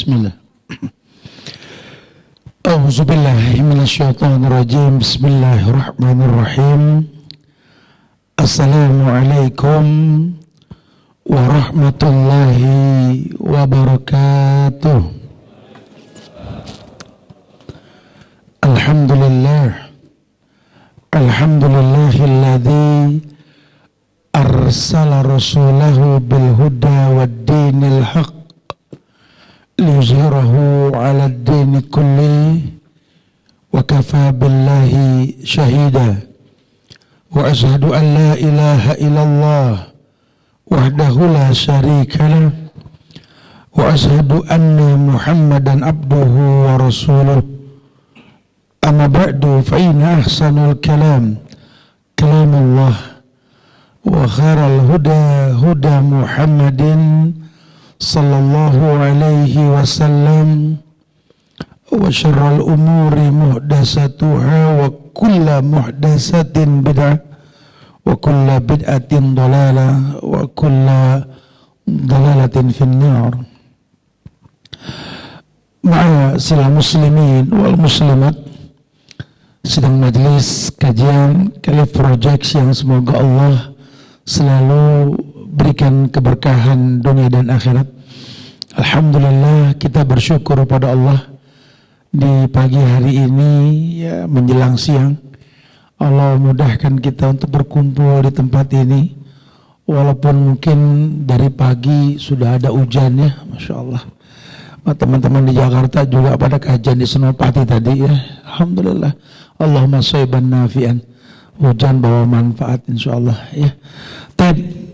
Bismillah. A'udzubillahi minasyaitonirrajim. Bismillahirrahmanirrahim. Assalamualaikum warahmatullahi wabarakatuh. Alhamdulillah. Alhamdulillahilladzi arsala rasulahu bil huda wad dinil haqq liyuzhirahu 'ala ad-din kulli wa kafa billahi shahida wa asyhadu an la ilaha illallah wahdahu la syarika lah wa asyhadu anna Muhammadan abduhu wa rasuluh. Amma ba'du fa inna ahsanal kalam kalamullah wa khairal huda huda Muhammadin sallallahu alaihi wasallam wa syarrul umuri muhdatsatuha wa kullu muhdatsatin bid'ah wa kullu bid'atin dhalalah wa kullu dhalalatin finnar. Ma'asyiral muslimin wal muslimat, sedang majelis kajian Kalif Project yang semoga Allah selalu berikan keberkahan dunia dan akhirat. Alhamdulillah, kita bersyukur pada Allah di pagi hari ini ya, menjelang siang Allah mudahkan kita untuk berkumpul di tempat ini, walaupun mungkin dari pagi sudah ada hujan ya, Masya Allah. Teman-teman di Jakarta juga pada kajian di Senopati tadi ya. Alhamdulillah, Allahumma shayban nafi'an, hujan bawa manfaat insyaallah ya.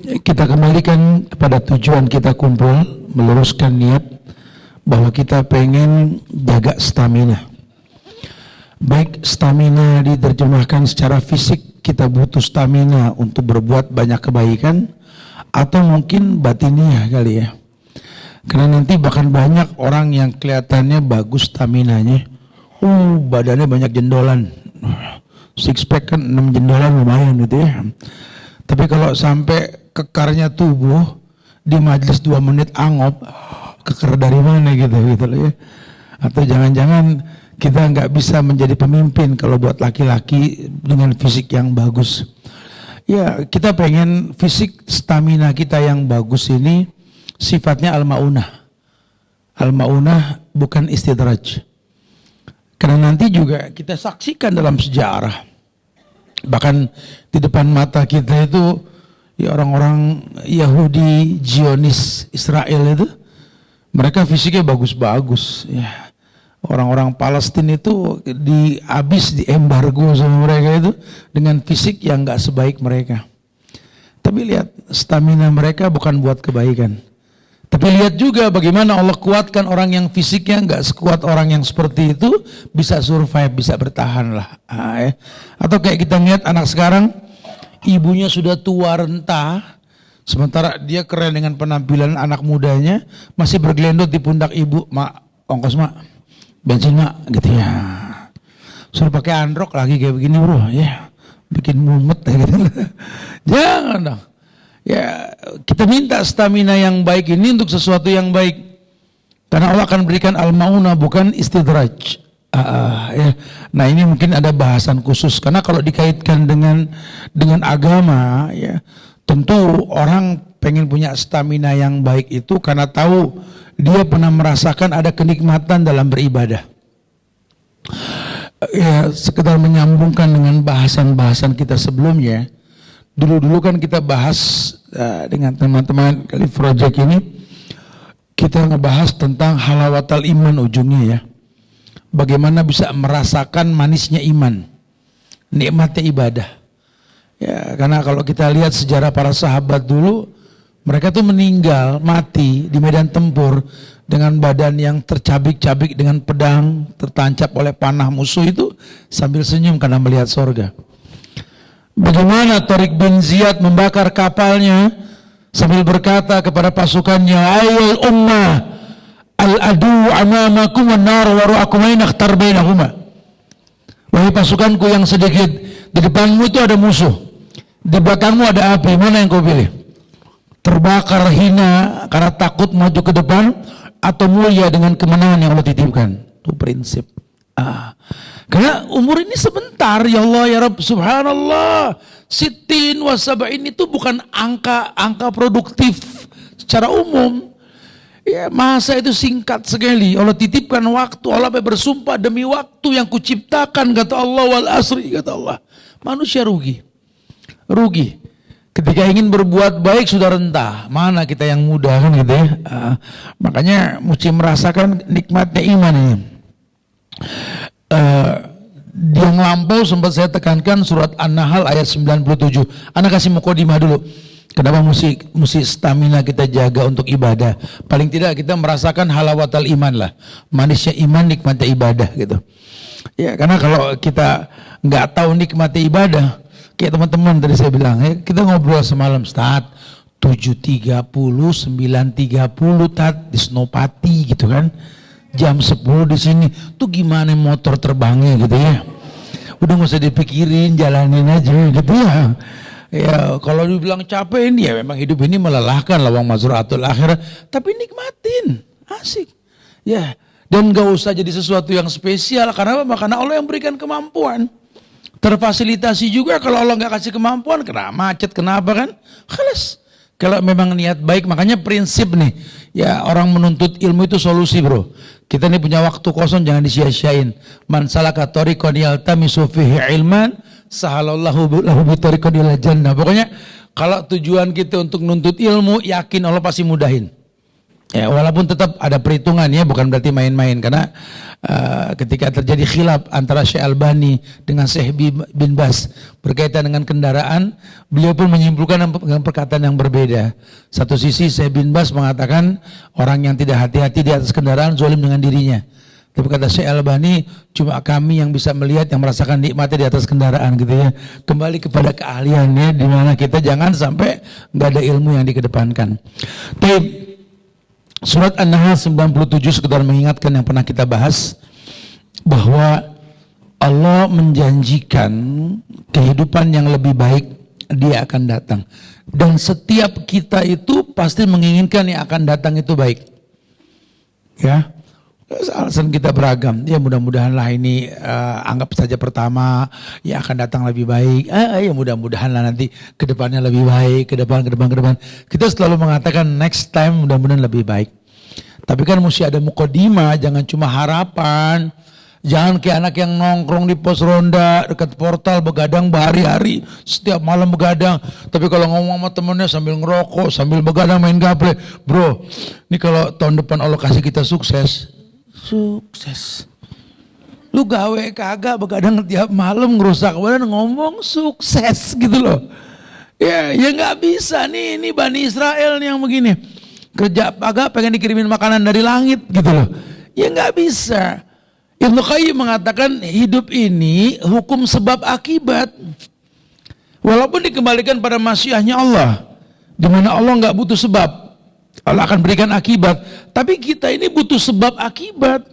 Kita kembalikan kepada tujuan kita kumpul, meluruskan niat bahwa kita pengen jaga stamina. Baik stamina diterjemahkan secara fisik, kita butuh stamina untuk berbuat banyak kebaikan, atau mungkin batiniah kali ya. Karena nanti bahkan banyak orang yang kelihatannya bagus staminanya, badannya banyak jendolan, six pack kan 6 jendolan lumayan gitu ya. Tapi kalau sampai kekarnya tubuh di majelis 2 menit angop, kekar dari mana gitu loh ya. Atau jangan-jangan kita nggak bisa menjadi pemimpin kalau buat laki-laki dengan fisik yang bagus. Ya, kita pengen fisik stamina kita yang bagus ini sifatnya al-ma'unah. Al-ma'unah bukan istidraj. Karena nanti juga kita saksikan dalam sejarah, bahkan di depan mata kita itu ya, orang-orang Yahudi Zionis Israel itu mereka fisiknya bagus-bagus ya. Orang-orang Palestina itu di embargo sama mereka itu dengan fisik yang gak sebaik mereka. Tapi lihat, stamina mereka bukan buat kebaikan. Tapi lihat juga bagaimana Allah kuatkan orang yang fisiknya nggak sekuat orang yang seperti itu, bisa survive, bisa bertahan lah. Ya. Atau kayak kita lihat anak sekarang, ibunya sudah tua renta, sementara dia keren dengan penampilan anak mudanya, masih bergelendot di pundak ibu. Mak, ongkos mak, bensin mak, gitu ya. Suruh pakai androk lagi kayak begini bro, ya, bikin mumet gitu. Jangan dong. Ya, kita minta stamina yang baik ini untuk sesuatu yang baik. Karena Allah akan berikan al-maunah, bukan istidraj. Ya. Nah, ini mungkin ada bahasan khusus. Karena kalau dikaitkan dengan agama, ya, tentu orang pengen punya stamina yang baik itu karena tahu dia pernah merasakan ada kenikmatan dalam beribadah. Ya, sekedar menyambungkan dengan bahasan-bahasan kita sebelumnya. Dulu kan kita bahas dengan teman-teman Kalif Project ini, kita ngebahas tentang halawatal iman ujungnya ya. Bagaimana bisa merasakan manisnya iman, nikmatnya ibadah. Ya, karena kalau kita lihat sejarah para sahabat dulu, mereka tuh meninggal, mati di medan tempur dengan badan yang tercabik-cabik dengan pedang, tertancap oleh panah musuh itu sambil senyum karena melihat sorga. Bagaimana Tariq bin Ziyad membakar kapalnya sambil berkata kepada pasukannya, "Ayyul ummah, al-adu amamakum wan nar wara'akum aina akhtar bainahuma." Wahai pasukanku yang sedikit, di depanmu itu ada musuh, di belakangmu ada api, mana yang kau pilih? Terbakar hina karena takut maju ke depan, atau mulia dengan kemenangan yang Allah titipkan. Itu prinsip. Karena umur ini sebentar, ya Allah ya Rabb, subhanallah, sittin wa sab'in itu bukan angka produktif secara umum. Ya, masa itu singkat sekali. Allah titipkan waktu, Allah bersumpah demi waktu yang kuciptakan, kata Allah, wal asri, kata Allah. Manusia rugi. Ketika ingin berbuat baik sudah rentah. Mana kita yang muda kan gitu ya. Makanya mesti merasakan nikmatnya iman ini. Yang lampau sempat saya tekankan surat An-Nahl ayat 97. Anak kasih mukadimah dulu. Kenapa mesti stamina kita jaga untuk ibadah? Paling tidak kita merasakan halawatal iman lah. Manisnya iman, nikmatnya ibadah gitu. Ya, karena kalau kita nggak tahu nikmatnya ibadah, kayak teman-teman tadi saya bilang, kita ngobrol semalam start 7.30, 9.30 di Senopati gitu kan. Jam 10 di sini tuh gimana motor terbangnya gitu ya. Udah nggak usah dipikirin, jalanin aja gitu ya. Ya kalau dibilang capek ini ya memang hidup ini melelahkan, lawang mazraatul akhirah, tapi nikmatin, asik. Ya, dan nggak usah jadi sesuatu yang spesial karena apa? Karena Allah yang berikan kemampuan. Terfasilitasi juga kalau Allah nggak kasih kemampuan, kena macet, kenapa kan? Khalas. Kalau memang niat baik, makanya prinsip nih, ya orang menuntut ilmu itu solusi bro. Kita nih punya waktu kosong jangan disia-siain. Man salaka tariqan yaltamisu fihi ilman, sahalallahu lahu bi tariqan ilal jannah. Pokoknya kalau tujuan kita untuk nuntut ilmu, yakin Allah pasti mudahin. Ya, walaupun tetap ada perhitungan ya, bukan berarti main-main karena ketika terjadi khilaf antara Syekh Albani dengan Syekh bin Bas berkaitan dengan kendaraan, beliau pun menyimpulkan dengan perkataan yang berbeda. Satu sisi Syekh bin Bas mengatakan orang yang tidak hati-hati di atas kendaraan zalim dengan dirinya. Tapi kata Syekh Albani, cuma kami yang bisa melihat, yang merasakan nikmatnya di atas kendaraan gitu ya. Kembali kepada keahliannya, di mana kita jangan sampai nggak ada ilmu yang dikedepankan. Tapi surat An-Nahl 97 sekedar mengingatkan yang pernah kita bahas bahwa Allah menjanjikan kehidupan yang lebih baik, dia akan datang. Dan setiap kita itu pasti menginginkan yang akan datang itu baik. Ya, alasan kita beragam. Ya mudah-mudahan lah ini anggap saja pertama yang akan datang lebih baik. Ya mudah-mudahan lah nanti kedepannya lebih baik, ke depan. Kita selalu mengatakan next time mudah-mudahan lebih baik. Tapi kan mesti ada mukadimah, jangan cuma harapan. Jangan kayak anak yang nongkrong di pos ronda dekat portal begadang berhari-hari, setiap malam begadang. Tapi kalau ngomong sama temennya sambil ngerokok, sambil begadang main gaple. Bro, ini kalau tahun depan Allah kasih kita sukses. Lu gawe kagak begadang tiap malam ngerusak badan ngomong sukses gitu loh. Ya nggak bisa nih, ini Bani Israel nih yang begini. Kerja kagak pengen dikirimin makanan dari langit gitu loh. Ya nggak bisa. Ibnu Qayyim mengatakan hidup ini hukum sebab akibat. Walaupun dikembalikan pada masyiahnya Allah, di mana Allah nggak butuh sebab, Allah akan berikan akibat. Tapi kita ini butuh sebab akibat.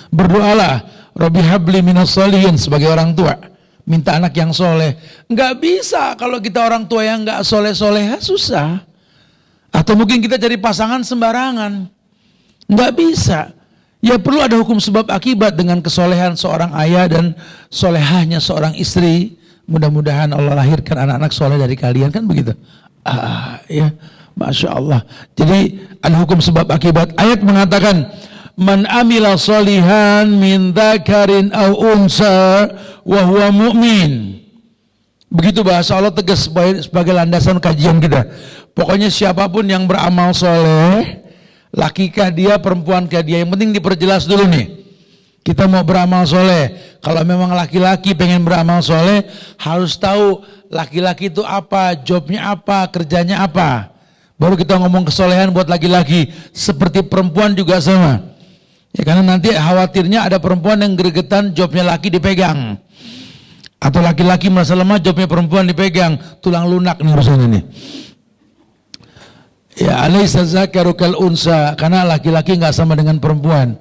Berdoalah, Rabbi habli minas sholihin sebagai orang tua, minta anak yang soleh. Nggak bisa kalau kita orang tua yang nggak soleh-soleh, susah. Atau mungkin kita cari pasangan sembarangan, nggak bisa. Ya perlu ada hukum sebab akibat dengan kesolehan seorang ayah dan solehahnya seorang istri. Mudah-mudahan Allah lahirkan anak-anak soleh dari kalian, kan begitu. Ya, Masya Allah. Jadi ada hukum sebab akibat. Ayat mengatakan, man amila solihan min dzakarin aw unsa wa huwa mu'min. Begitu bahasa Allah tegas sebagai landasan kajian kita. Pokoknya siapapun yang beramal soleh, lakikah dia, perempuankah dia, yang penting diperjelas dulu nih. Kita mau beramal soleh. Kalau memang laki-laki pengen beramal soleh, harus tahu laki-laki itu apa, jobnya apa, kerjanya apa. Baru kita ngomong kesolehan buat laki-laki. Seperti perempuan juga sama. Ya karena nanti khawatirnya ada perempuan yang gregetan jobnya laki dipegang. Atau laki-laki merasa lemah jobnya perempuan dipegang. Tulang lunak nih urusan ini. Ya alaysa zakaru kal unsa, karena laki-laki enggak sama dengan perempuan.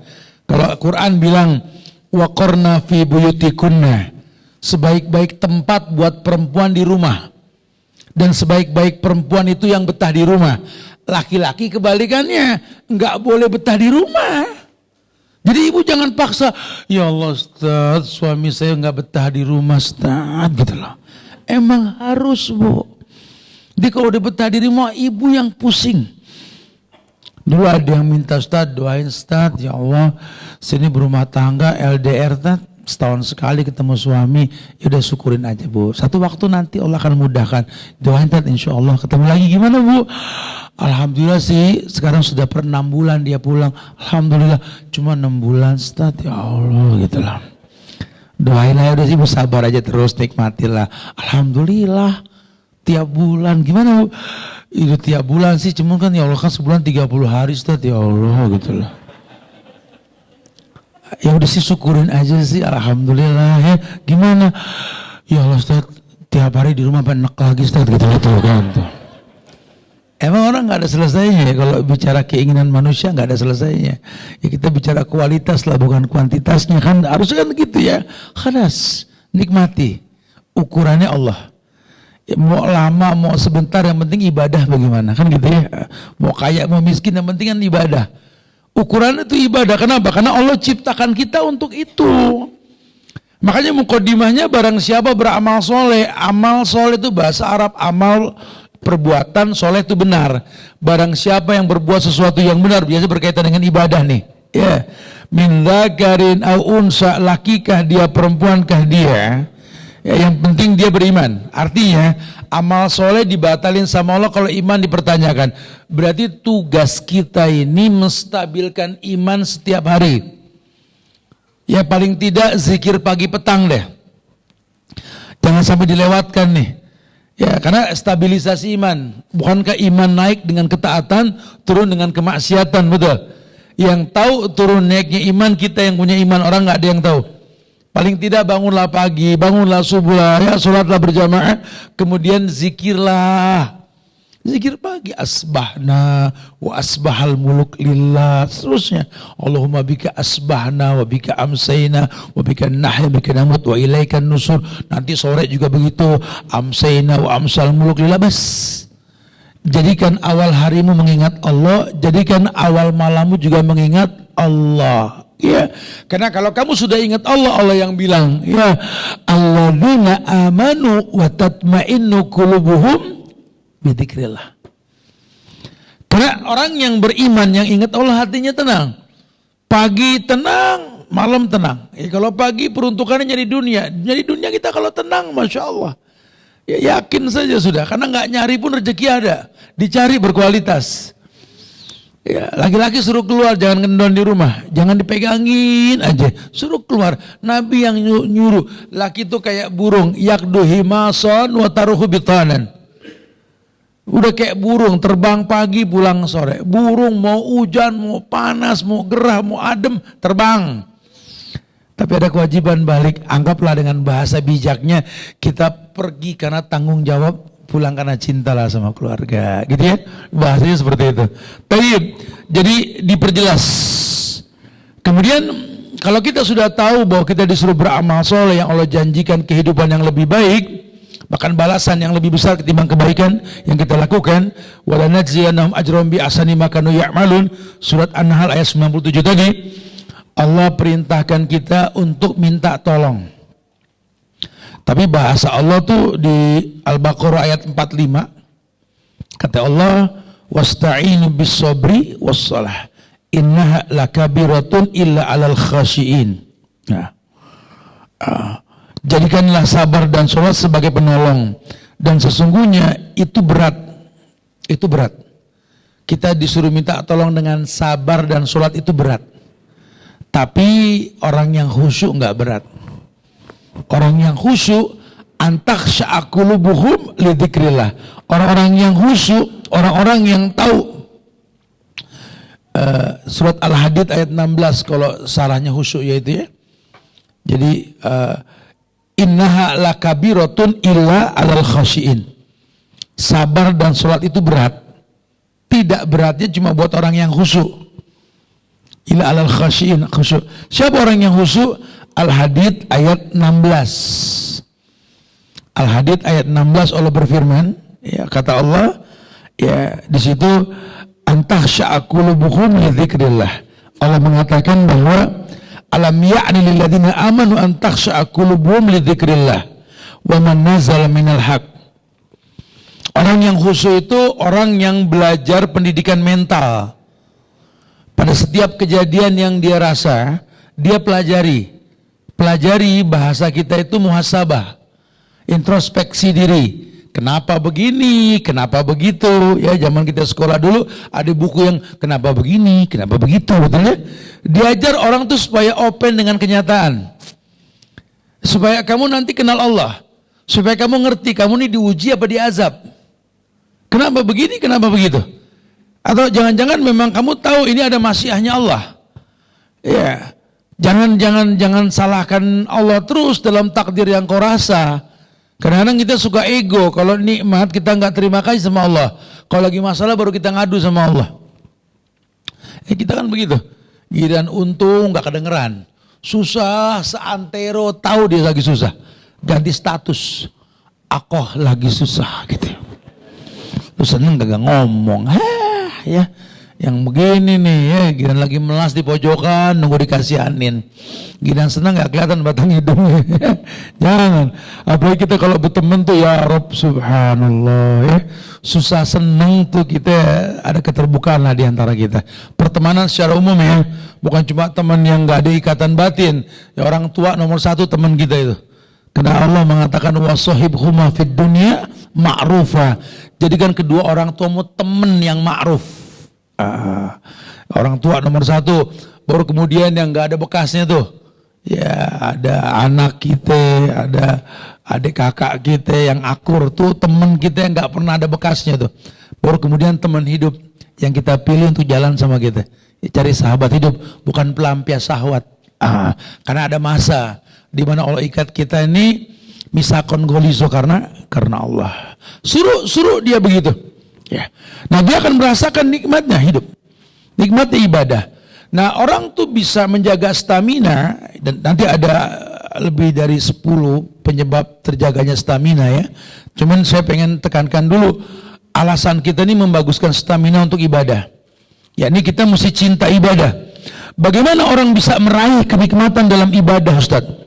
Kalau Quran bilang waqarna fi buyutikunna, sebaik-baik tempat buat perempuan di rumah. Dan sebaik-baik perempuan itu yang betah di rumah. Laki-laki kebalikannya, nggak boleh betah di rumah. Jadi ibu jangan paksa, ya Allah Ustaz, suami saya nggak betah di rumah Ustaz, gitu loh. Emang harus Bu. Jadi kalau udah betah di rumah, ibu yang pusing. Dulu ada yang minta Ustaz, doain Ustaz, ya Allah, sini berumah tangga LDR Ustaz, setahun sekali ketemu suami, ya udah syukurin aja Bu. Satu waktu nanti Allah akan mudahkan. Doain Ustaz, insya Allah ketemu lagi. Gimana Bu? Alhamdulillah sih, sekarang sudah per 6 bulan dia pulang. Alhamdulillah, cuma 6 bulan Ustaz, ya Allah gitu lah. Doain aja udah sih Bu, sabar aja terus, nikmatilah. Alhamdulillah, tiap bulan, gimana Bu? Itu tiap bulan sih, cuma kan ya Allah kan sebulan 30 hari Ustaz, ya Allah gitu loh. Ya udah sih syukurin aja sih, alhamdulillah ya. Gimana? Ya Allah Ustaz, tiap hari di rumah enak lagi Ustaz, gitu kan tuh. Emang orang nggak ada selesainya ya kalau bicara keinginan manusia, nggak ada selesainya. Ya kita bicara kualitas lah, bukan kuantitasnya kan, harusnya kan gitu ya. Khalas, nikmati. Ukurannya Allah. Ya, mau lama, mau sebentar, yang penting ibadah bagaimana kan gitu ya. Mau kaya, mau miskin, yang penting kan ibadah. Ukuran itu ibadah. Kenapa? Karena Allah ciptakan kita untuk itu. Makanya mukadimahnya barang siapa beramal soleh. Amal soleh itu bahasa Arab, amal perbuatan soleh itu benar. Barang siapa yang berbuat sesuatu yang benar, biasa berkaitan dengan ibadah nih. Ya, min dzakarin au unsa, lakikah dia, perempuankah dia. Ya, yang penting dia beriman. Artinya amal soleh dibatalin sama Allah kalau iman dipertanyakan. Berarti tugas kita ini menstabilkan iman setiap hari. Ya paling tidak zikir pagi petang deh. Jangan sampai dilewatkan nih. Ya karena stabilisasi iman. Bukankah iman naik dengan ketaatan, turun dengan kemaksiatan, betul? Yang tahu turun naiknya iman kita yang punya iman, orang nggak ada yang tahu. Paling tidak bangunlah pagi, bangunlah subuh lah, ya sholatlah berjamaah, kemudian zikirlah. Zikir pagi, asbahna wa asbahal muluk lillah, seterusnya. Allahumma bika asbahna wa bika amsayna wa bika nahya bika namut wa ilaikan nusur. Nanti sore juga begitu, amsayna wa amsal muluk lillah. Bas. Jadikan awal harimu mengingat Allah, jadikan awal malammu juga mengingat Allah. Ya, karena kalau kamu sudah ingat Allah, Allah yang bilang, ya, alladzina amanu wa tatma'innu qulubuhum bidzikrillah. Karena orang yang beriman, yang ingat Allah, hatinya tenang. Pagi tenang, malam tenang. Kalau pagi peruntukannya nyari dunia. Nyari dunia kita kalau tenang, Masya Allah. Ya yakin saja sudah, karena nggak nyari pun rezeki ada. Dicari berkualitas. Ya, laki-laki suruh keluar, jangan ngendon di rumah, jangan dipegangin aja, suruh keluar. Nabi yang nyuruh. Laki itu kayak burung, yakdu himason wa taruhu bitanan. Udah kayak burung, terbang pagi pulang sore. Burung mau hujan, mau panas, mau gerah, mau adem, terbang. Tapi ada kewajiban balik. Anggaplah dengan bahasa bijaknya, kita pergi karena tanggung jawab, pulang karena cintalah sama keluarga, gitu ya, bahasanya seperti itu. Jadi diperjelas. Kemudian kalau kita sudah tahu bahwa kita disuruh beramal soleh yang Allah janjikan kehidupan yang lebih baik, bahkan balasan yang lebih besar ketimbang kebaikan yang kita lakukan, wala najziyannahum ajrahum bi ahsani ma kanu ya'malun, surat An-Nahl ayat 97 tadi, Allah perintahkan kita untuk minta tolong. Tapi bahasa Allah tuh di Al-Baqarah ayat 45, kata Allah, wasta'inu bis sabri was salah innaha lakabiratun illa 'alal khashiin. Nah, jadikanlah sabar dan sholat sebagai penolong, dan sesungguhnya itu berat. Itu berat. Kita disuruh minta tolong dengan sabar dan sholat itu berat. Tapi orang yang khusyuk nggak berat. Orang yang khusyuk, antakhsha'a qulubuhum li dzikrillah. Orang-orang yang khusyuk, orang-orang yang tahu. Surat Al-Hadid ayat 16 kalau salahnya khusyuk yaitu ya. Jadi innaha lakabiratun illa 'alal khashiin. Sabar dan sholat itu berat. Tidak beratnya cuma buat orang yang khusyuk. Illa 'alal khashiin, khusyuk. Siapa orang yang khusyuk? Al-Hadid ayat 16. Al-Hadid ayat 16 Allah berfirman, ya, kata Allah, Ya, di situ antahsya'a qulubuhum li dzikrillah. Allah mengatakan bahwa alam ya'ni lil ladzina amanu antahsya'a qulubuhum li dzikrillah wa man nazala minal haq. Orang yang khusyuk itu orang yang belajar pendidikan mental. Pada setiap kejadian yang dia rasa, dia pelajari. Pelajari bahasa kita itu muhasabah, introspeksi diri. Kenapa begini, kenapa begitu? Ya, zaman kita sekolah dulu ada buku yang kenapa begini, kenapa begitu, betul ya? Diajar orang tuh supaya open dengan kenyataan. Supaya kamu nanti kenal Allah. Supaya kamu ngerti, kamu ini diuji apa diazab. Kenapa begini, kenapa begitu? Atau jangan-jangan memang kamu tahu ini ada masyiahnya Allah. Ya. Jangan salahkan Allah terus dalam takdir yang kau rasa. Kadang-kadang kita suka ego, kalau nikmat kita nggak terima kasih sama Allah. Kalau lagi masalah baru kita ngadu sama Allah. Kita kan begitu. Giliran untung nggak kedengeran. Susah seantero tahu dia lagi susah. Ganti status. Akoh lagi susah gitu. Lu seneng gak ngomong. Ya. Yang begini nih ya, giliran lagi melas di pojokan nunggu dikasihanin. Giliran senang gak kelihatan batang hidungnya. Jangan. Apalagi kita kalau berteman tuh ya Rob subhanallah ya. Susah seneng tuh kita ada keterbukaan lah di antara kita. Pertemanan secara umum ya, bukan cuma teman yang gak ada ikatan batin. Ya orang tua nomor satu teman kita itu. Karena Allah mengatakan wasahibhuma fid dunya ma'rufa. Jadikan kedua orang tuamu teman yang ma'ruf. Orang tua nomor satu, baru kemudian yang nggak ada bekasnya tuh, ya ada anak kita, ada adik kakak kita yang akur tuh teman kita yang nggak pernah ada bekasnya tuh, baru kemudian teman hidup yang kita pilih untuk jalan sama kita. Cari sahabat hidup, bukan pelampias syahwat. Karena ada masa di mana Allah ikat kita ini misakon goliso karena Allah. Suruh dia begitu. Ya. Nah dia akan merasakan nikmatnya hidup, nikmatnya ibadah. Nah orang tuh bisa menjaga stamina, dan nanti ada lebih dari 10 penyebab terjaganya stamina ya. Cuman saya pengen tekankan dulu alasan kita ini membaguskan stamina untuk ibadah. Yakni kita mesti cinta ibadah. Bagaimana orang bisa meraih kenikmatan dalam ibadah, Ustadz?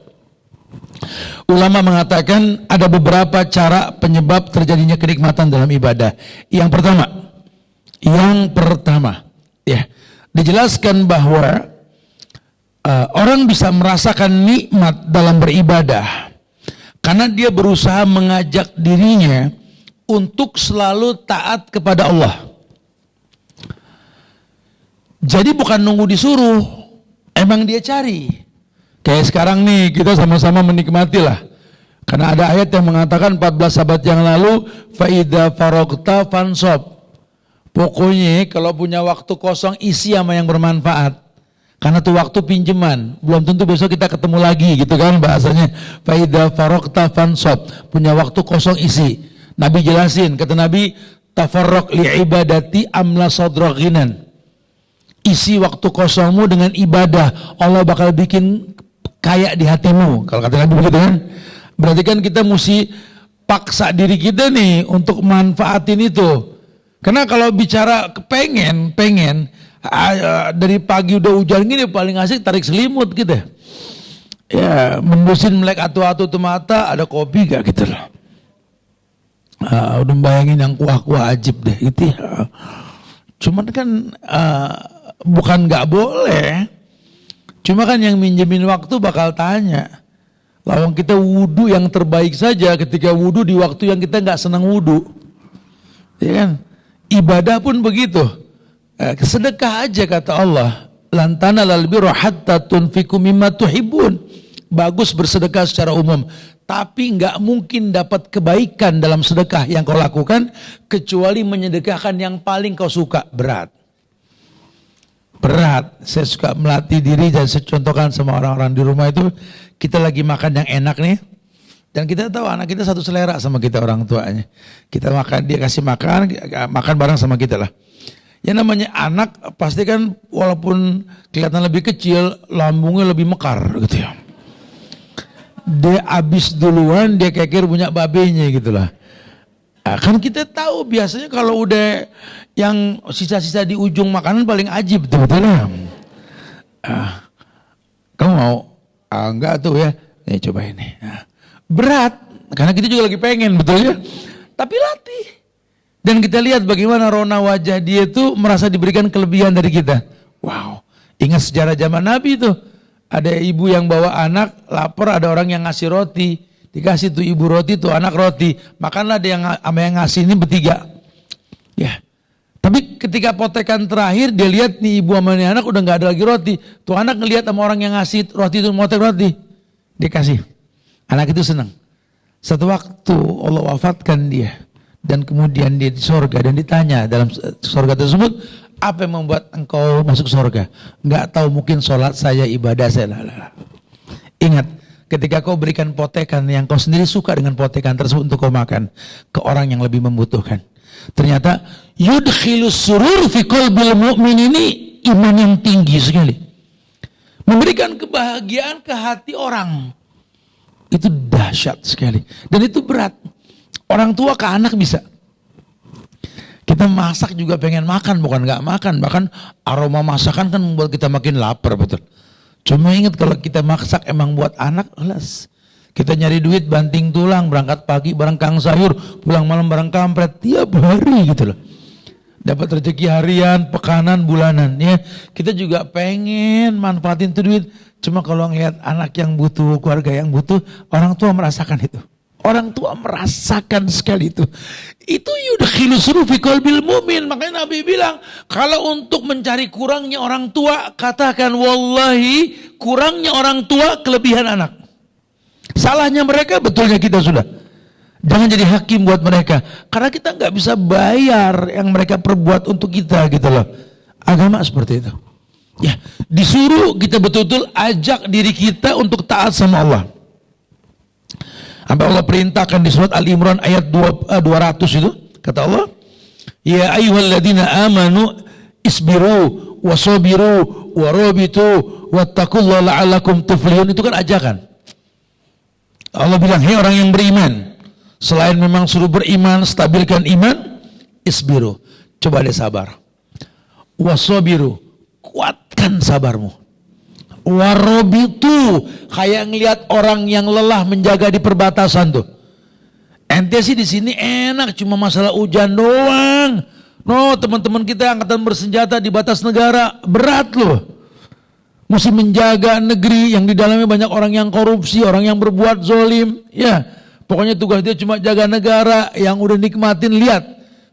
Ulama mengatakan ada beberapa cara penyebab terjadinya kenikmatan dalam ibadah. Yang pertama, ya, dijelaskan bahwa orang bisa merasakan nikmat dalam beribadah karena dia berusaha mengajak dirinya untuk selalu taat kepada Allah. Jadi bukan nunggu disuruh, emang dia cari. Kayak sekarang nih kita sama-sama menikmati lah. Karena ada ayat yang mengatakan 14 abad yang lalu, faida farogta fansob. Pokoknya kalau punya waktu kosong isi sama yang bermanfaat. Karena itu waktu pinjaman, belum tentu besok kita ketemu lagi gitu kan bahasanya. Faida farogta fansob, punya waktu kosong isi. Nabi jelasin, kata Nabi, tafarrok li ibadati amla sodroginan. Isi waktu kosongmu dengan ibadah, Allah bakal bikin kaya di hatimu. Kalau kata Nabi begitu kan. Berarti kan kita mesti paksa diri kita nih untuk manfaatin itu. Karena kalau bicara pengen dari pagi udah hujan gini paling asik tarik selimut gitu. Ya, membusin melek atu-atu tuh mata, ada kopi gak gitu loh. Udah bayangin yang kuah-kuah ajib deh gitu ya. Cuman kan bukan gak boleh. Cuma kan yang minjemin waktu bakal tanya. Lawang kita wudhu yang terbaik saja ketika wudhu di waktu yang kita nggak senang wudhu. Ya kan? Ibadah pun begitu. Sedekah aja kata Allah. Lantana lal birra hatta tunfiqu mimma tuhibbun. Bagus bersedekah secara umum. Tapi nggak mungkin dapat kebaikan dalam sedekah yang kau lakukan kecuali menyedekahkan yang paling kau suka. Berat, saya suka melatih diri dan saya contohkan sama orang-orang di rumah itu, kita lagi makan yang enak nih, dan kita tahu anak kita satu selera sama kita orang tuanya. Kita makan, dia kasih makan bareng sama kita lah. Yang namanya anak pasti kan walaupun kelihatan lebih kecil, lambungnya lebih mekar gitu ya. Dia habis duluan, dia kekir punya babenya gitu lah. Kan kita tahu biasanya kalau udah yang sisa-sisa di ujung makanan paling ajib betul-betul ya. Kamu mau? Enggak tuh ya. Nih coba ini. Berat, karena kita juga lagi pengen betul ya. Tapi latih. Dan kita lihat bagaimana rona wajah dia itu merasa diberikan kelebihan dari kita. Wow. Ingat sejarah zaman Nabi itu. Ada ibu yang bawa anak, lapar, ada orang yang ngasih roti. Dikasih tuh ibu roti, tuh anak roti. Makanlah dia yang ngasih ini bertiga. Ya. Tapi ketika potekan terakhir, dia lihat nih ibu sama nih anak udah gak ada lagi roti. Tuh anak ngelihat sama orang yang ngasih roti itu, motek roti. Dia kasih. Anak itu senang. Satu waktu Allah wafatkan dia. Dan kemudian dia di sorga. Dan ditanya dalam sorga tersebut, apa yang membuat engkau masuk sorga? Gak tahu, mungkin sholat saya, ibadah saya. Ingat. Ketika kau berikan potekan yang kau sendiri suka dengan potekan tersebut untuk kau makan ke orang yang lebih membutuhkan. Ternyata yudkhilus surur fi qalbil mu'min ini iman yang tinggi sekali. Memberikan kebahagiaan ke hati orang. Itu dahsyat sekali. Dan itu berat. Orang tua ke anak bisa. Kita masak juga pengen makan, bukan gak makan. Bahkan aroma masakan kan membuat kita makin lapar, betul. Cuma ingat kalau kita masak emang buat anak, alas. Kita nyari duit banting tulang, berangkat pagi bareng kang sayur, pulang malam bareng kampret, tiap hari gitu loh. Dapat rezeki harian, pekanan, bulanan ya. Kita juga pengen manfaatin tuh duit. Cuma kalau ngelihat anak yang butuh, keluarga yang butuh, orang tua merasakan itu. Orang tua merasakan sekali itu. Itu yudkhilus surur fi qalbil mu'min. Makanya Nabi bilang, kalau untuk mencari kurangnya orang tua, katakan wallahi kurangnya orang tua kelebihan anak. Salahnya mereka, betulnya kita sudah. Jangan jadi hakim buat mereka. Karena kita nggak bisa bayar yang mereka perbuat untuk kita gitu loh. Agama seperti itu. Ya, disuruh kita betul-betul ajak diri kita untuk taat sama Allah. Sampai Allah perintahkan di surat Al-Imran ayat 200 itu. Kata Allah, ya ayyuhalladzina amanu isbiru wasabiru warabitu wattaqullaha la'allakum tuflihun. Itu kan ajakan. Allah bilang, hei orang yang beriman, selain memang suruh beriman, stabilkan iman, isbiru. Coba deh sabar. Wasabiru, kuatkan sabarmu. Warobitu, kayak ngelihat orang yang lelah menjaga di perbatasan tuh. Ente sih di sini enak, cuma masalah hujan doang. No, teman-teman kita angkatan bersenjata di batas negara berat loh. Mesti menjaga negeri yang di dalamnya banyak orang yang korupsi, orang yang berbuat zolim. Ya, pokoknya tugas dia cuma jaga negara yang udah nikmatin. Lihat,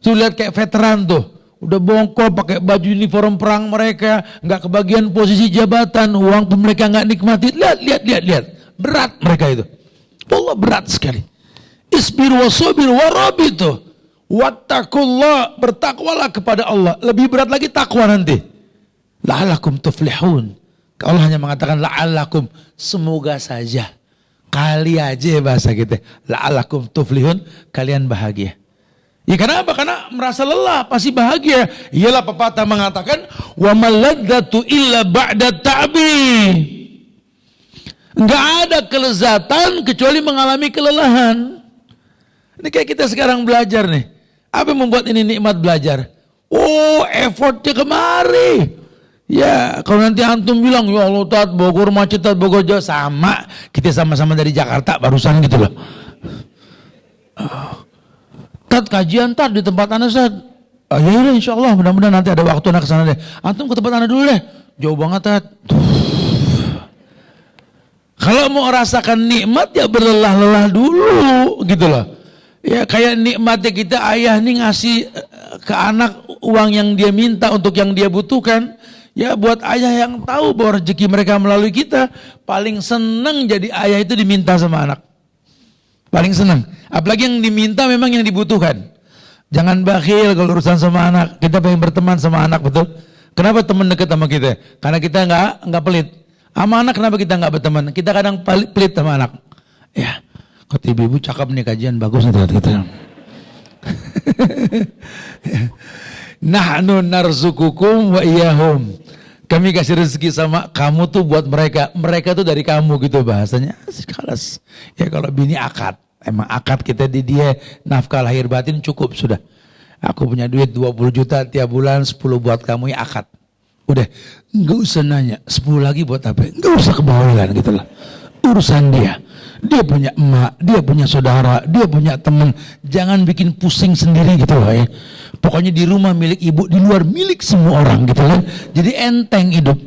tuh lihat kayak veteran tuh. Udah bongkol pakai baju uniform perang mereka, nggak kebagian posisi jabatan, uang pun mereka nggak nikmati. Lihat. Berat mereka itu. Allah berat sekali. Isbir wasabir warabitu. Wattaqullah, bertakwalah kepada Allah. Lebih berat lagi takwa nanti. La'allakum tuflihun. Allah hanya mengatakan la'allakum, semoga saja. Kali aja bahasa kita. La'allakum tuflihun, kalian bahagia. Ya kenapa? Karena merasa lelah, pasti bahagia. Iyalah pepatah mengatakan, wa maladzatu illa ba'da ta'bi. Enggak ada kelezatan kecuali mengalami kelelahan. Ini kayak kita sekarang belajar nih. Apa yang membuat ini nikmat belajar? Oh, effortnya kemari. Ya, kalau nanti antum bilang, ya Allah Tat, Bogor macet, Tat, Bogor jauh. Sama, kita sama-sama dari Jakarta barusan gitu loh. Tat, kajian Tat di tempat Anda Tat. Ya insya Allah, mudah-mudahan nanti ada waktu anak kesana deh. Antum ke tempat Anda dulu deh. Jauh banget Tat. Kalau mau rasakan nikmat ya berlelah-lelah dulu gitu loh. Ya kayak nikmatnya kita ayah nih ngasih ke anak uang yang dia minta untuk yang dia butuhkan. Ya buat ayah yang tahu bahwa rezeki mereka melalui kita, paling senang jadi ayah itu diminta sama anak. Paling senang. Apalagi yang diminta memang yang dibutuhkan. Jangan bakhil kalau urusan sama anak. Kita pengen berteman sama anak, betul? Kenapa teman dekat sama kita? Karena kita nggak pelit. Sama anak kenapa kita nggak berteman? Kita kadang pelit sama anak. Ya, kata ibu-ibu cakep nih kajian, bagus nih kita. Nahnu narzukukum wa iyahum. Kami kasih rezeki sama kamu tuh buat mereka. Mereka tuh dari kamu gitu bahasanya. Kelas. Ya kalau bini akad. Emang akad kita di dia, nafkah lahir batin cukup sudah. Aku punya duit 20 juta tiap bulan, 10 buat kamu ya akad. Udah, nggak usah nanya, 10 lagi buat apa? Nggak usah kebawalan gitu lah. Urusan dia. Dia punya emak, dia punya saudara, dia punya teman. Jangan bikin pusing sendiri gitu loh ya. Pokoknya di rumah milik ibu, di luar milik semua orang gitu loh. Jadi enteng hidup.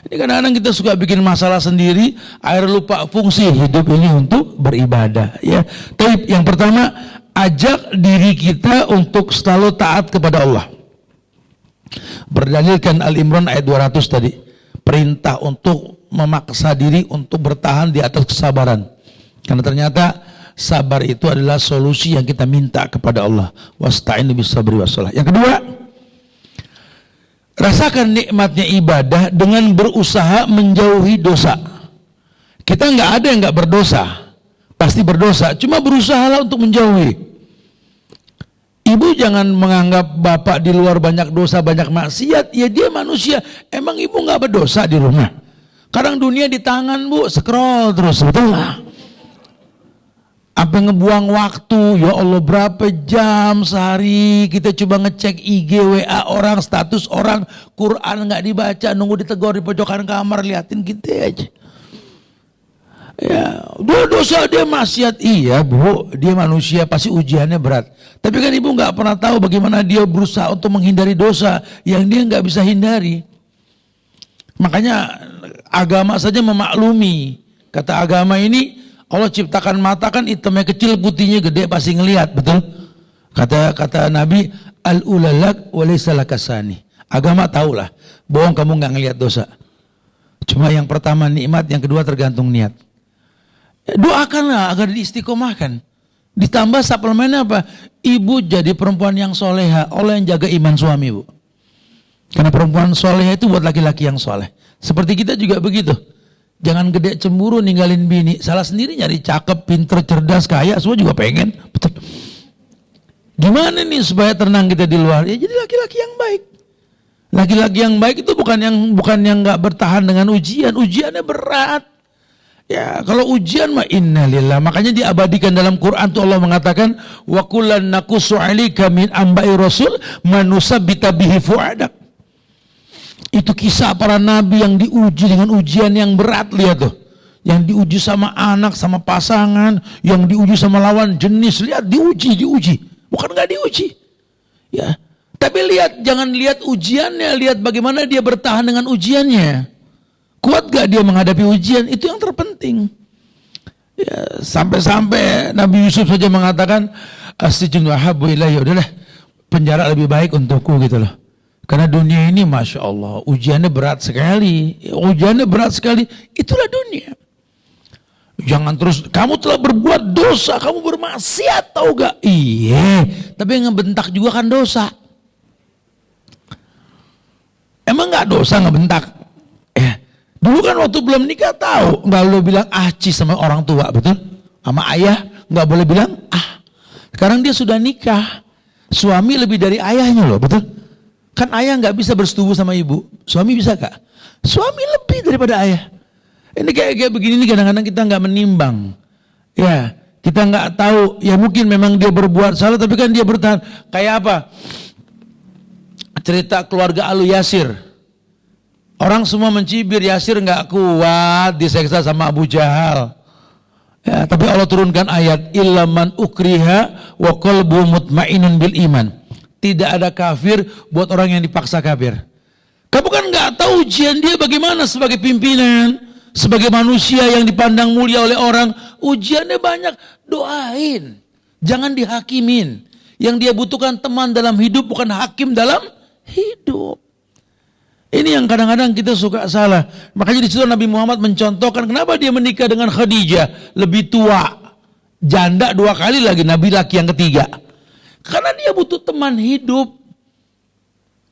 Ini kadang-kadang kita suka bikin masalah sendiri, akhirnya lupa fungsi hidup ini untuk beribadah ya. Tapi yang pertama, ajak diri kita untuk selalu taat kepada Allah. Berdalilkan Al-Imran ayat 200 tadi. Perintah untuk memaksa diri untuk bertahan di atas kesabaran. Karena ternyata sabar itu adalah solusi yang kita minta kepada Allah. Wasta'inu bis-sabri was-shalah. Yang kedua, rasakan nikmatnya ibadah dengan berusaha menjauhi dosa. Kita nggak ada yang nggak berdosa, pasti berdosa. Cuma berusahalah untuk menjauhi. Ibu jangan menganggap bapak di luar banyak dosa, banyak maksiat. Ya dia manusia. Emang ibu nggak berdosa di rumah? Kadang dunia di tangan bu, scroll terus, betul lah. Apa ngebuang waktu? Ya Allah, berapa jam sehari kita coba ngecek IG, WA orang, status orang, Quran nggak dibaca, nunggu ditegur di pojokan kamar, liatin gitu aja. Ya, dia dosa, dia maksiat, iya bu, dia manusia, pasti ujiannya berat. Tapi kan ibu nggak pernah tahu bagaimana dia berusaha untuk menghindari dosa yang dia nggak bisa hindari. Makanya agama saja memaklumi. Kata agama ini, Allah ciptakan mata kan hitamnya kecil, putihnya gede, pasti ngelihat, betul? Kata Nabi, al-ulalak walaysa lakasani. Agama tahulah, bohong kamu nggak ngelihat dosa. Cuma yang pertama nikmat, yang kedua tergantung niat. Doakanlah agar diistiqomahkan. Ditambah suplemennya apa? Ibu jadi perempuan yang soleha. Allah yang jaga iman suami, bu. Karena perempuan soleha itu buat laki-laki yang soleh. Seperti kita juga begitu. Jangan gede cemburu ninggalin bini. Salah sendiri nyari cakep, pinter, cerdas, kaya, semua juga pengen. Betul. Gimana nih supaya tenang kita di luar? Ya jadi laki-laki yang baik. Laki-laki yang baik itu bukan yang nggak bertahan dengan ujian. Ujiannya berat. Ya, kalau ujian mah innalillah. Makanya diabadikan dalam Quran tuh Allah mengatakan wa kullan naqussu 'alaika min amba'i rasul manusabbita bihi fu'adak. Itu kisah para nabi yang diuji dengan ujian yang berat, lihat tuh. Yang diuji sama anak, sama pasangan, yang diuji sama lawan jenis, lihat diuji. Bukan enggak diuji. Ya. Tapi lihat, jangan lihat ujiannya, lihat bagaimana dia bertahan dengan ujiannya. Kuat gak dia menghadapi ujian? Itu yang terpenting. Ya, sampai-sampai Nabi Yusuf saja mengatakan as-sijnu ahabbu ilayya, udahlah penjara lebih baik untukku gitu loh. Karena dunia ini Masya Allah ujiannya berat sekali. Ujiannya berat sekali. Itulah dunia. Jangan terus kamu telah berbuat dosa, kamu bermaksiat, tahu gak? Iya, tapi ngebentak juga kan dosa. Emang gak dosa ngebentak? Dulu kan waktu belum nikah tahu, nggak boleh bilang aci sama orang tua, betul? Sama ayah nggak boleh bilang ah. Sekarang dia sudah nikah, suami lebih dari ayahnya loh, betul? Kan ayah nggak bisa bersetubuh sama ibu, suami bisa gak? Suami lebih daripada ayah. Ini kayak begini nih kadang-kadang kita nggak menimbang, ya kita nggak tahu, ya mungkin memang dia berbuat salah, tapi kan dia bertahan. Kayak apa? Cerita keluarga Alu Yasir. Orang semua mencibir Yasir nggak kuat diseksa sama Abu Jahal. Ya, tapi Allah turunkan ayat ilaman ukriha wa qalbu mutmainun bil iman. Tidak ada kafir buat orang yang dipaksa kafir. Kamu kan nggak tahu ujian dia bagaimana sebagai pimpinan, sebagai manusia yang dipandang mulia oleh orang. Ujiannya banyak, doain. Jangan dihakimin. Yang dia butuhkan teman dalam hidup, bukan hakim dalam hidup. Ini yang kadang-kadang kita suka salah. Makanya di situ Nabi Muhammad mencontohkan kenapa dia menikah dengan Khadijah, lebih tua, janda 2 kali lagi, Nabi laki yang ketiga. Karena dia butuh teman hidup,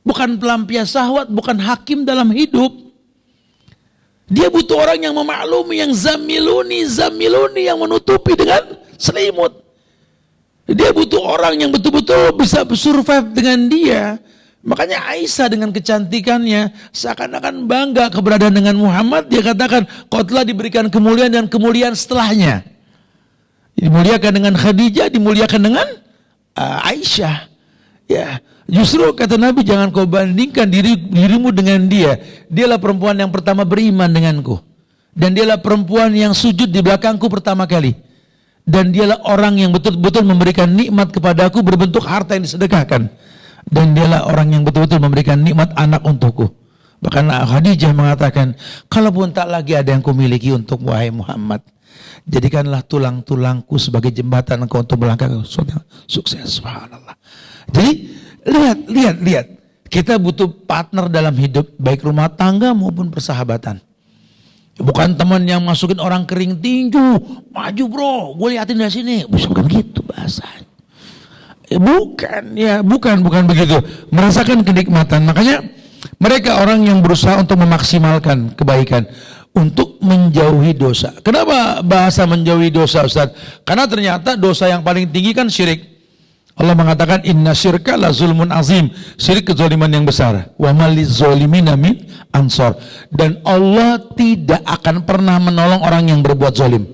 bukan pelampias syahwat, bukan hakim dalam hidup. Dia butuh orang yang memaklumi, yang zamiluni, yang menutupi dengan selimut. Dia butuh orang yang betul-betul bisa survive dengan dia. Makanya Aisyah dengan kecantikannya seakan-akan bangga keberadaan dengan Muhammad. Dia katakan kau telah diberikan kemuliaan dan kemuliaan setelahnya. Dimuliakan dengan Khadijah, dimuliakan dengan Aisyah. Ya, justru kata Nabi, jangan kau bandingkan dirimu dengan dia. Dialah perempuan yang pertama beriman denganku. Dan dialah perempuan yang sujud di belakangku pertama kali. Dan dialah orang yang betul-betul memberikan nikmat kepadaku berbentuk harta yang disedekahkan. Dan dialah orang yang betul-betul memberikan nikmat anak untukku. Bahkan Khadijah mengatakan, kalaupun tak lagi ada yang kumiliki untuk wahai Muhammad, jadikanlah tulang-tulangku sebagai jembatan engkau untuk melangkah sukses. Subhanallah. Jadi lihat. Kita butuh partner dalam hidup, baik rumah tangga maupun persahabatan. Bukan teman yang masukin orang kering tinju, maju bro, gue liatin dari sini. Bukan gitu bahasanya. Bukan begitu. Merasakan kenikmatan. Makanya mereka orang yang berusaha untuk memaksimalkan kebaikan, untuk menjauhi dosa. Kenapa bahasa menjauhi dosa, Ustaz? Karena ternyata dosa yang paling tinggi kan syirik. Allah mengatakan inna syirka la zulmun azim. Syirik kezaliman yang besar. Wa maliz zalimina min ansor. Dan Allah tidak akan pernah menolong orang yang berbuat zalim.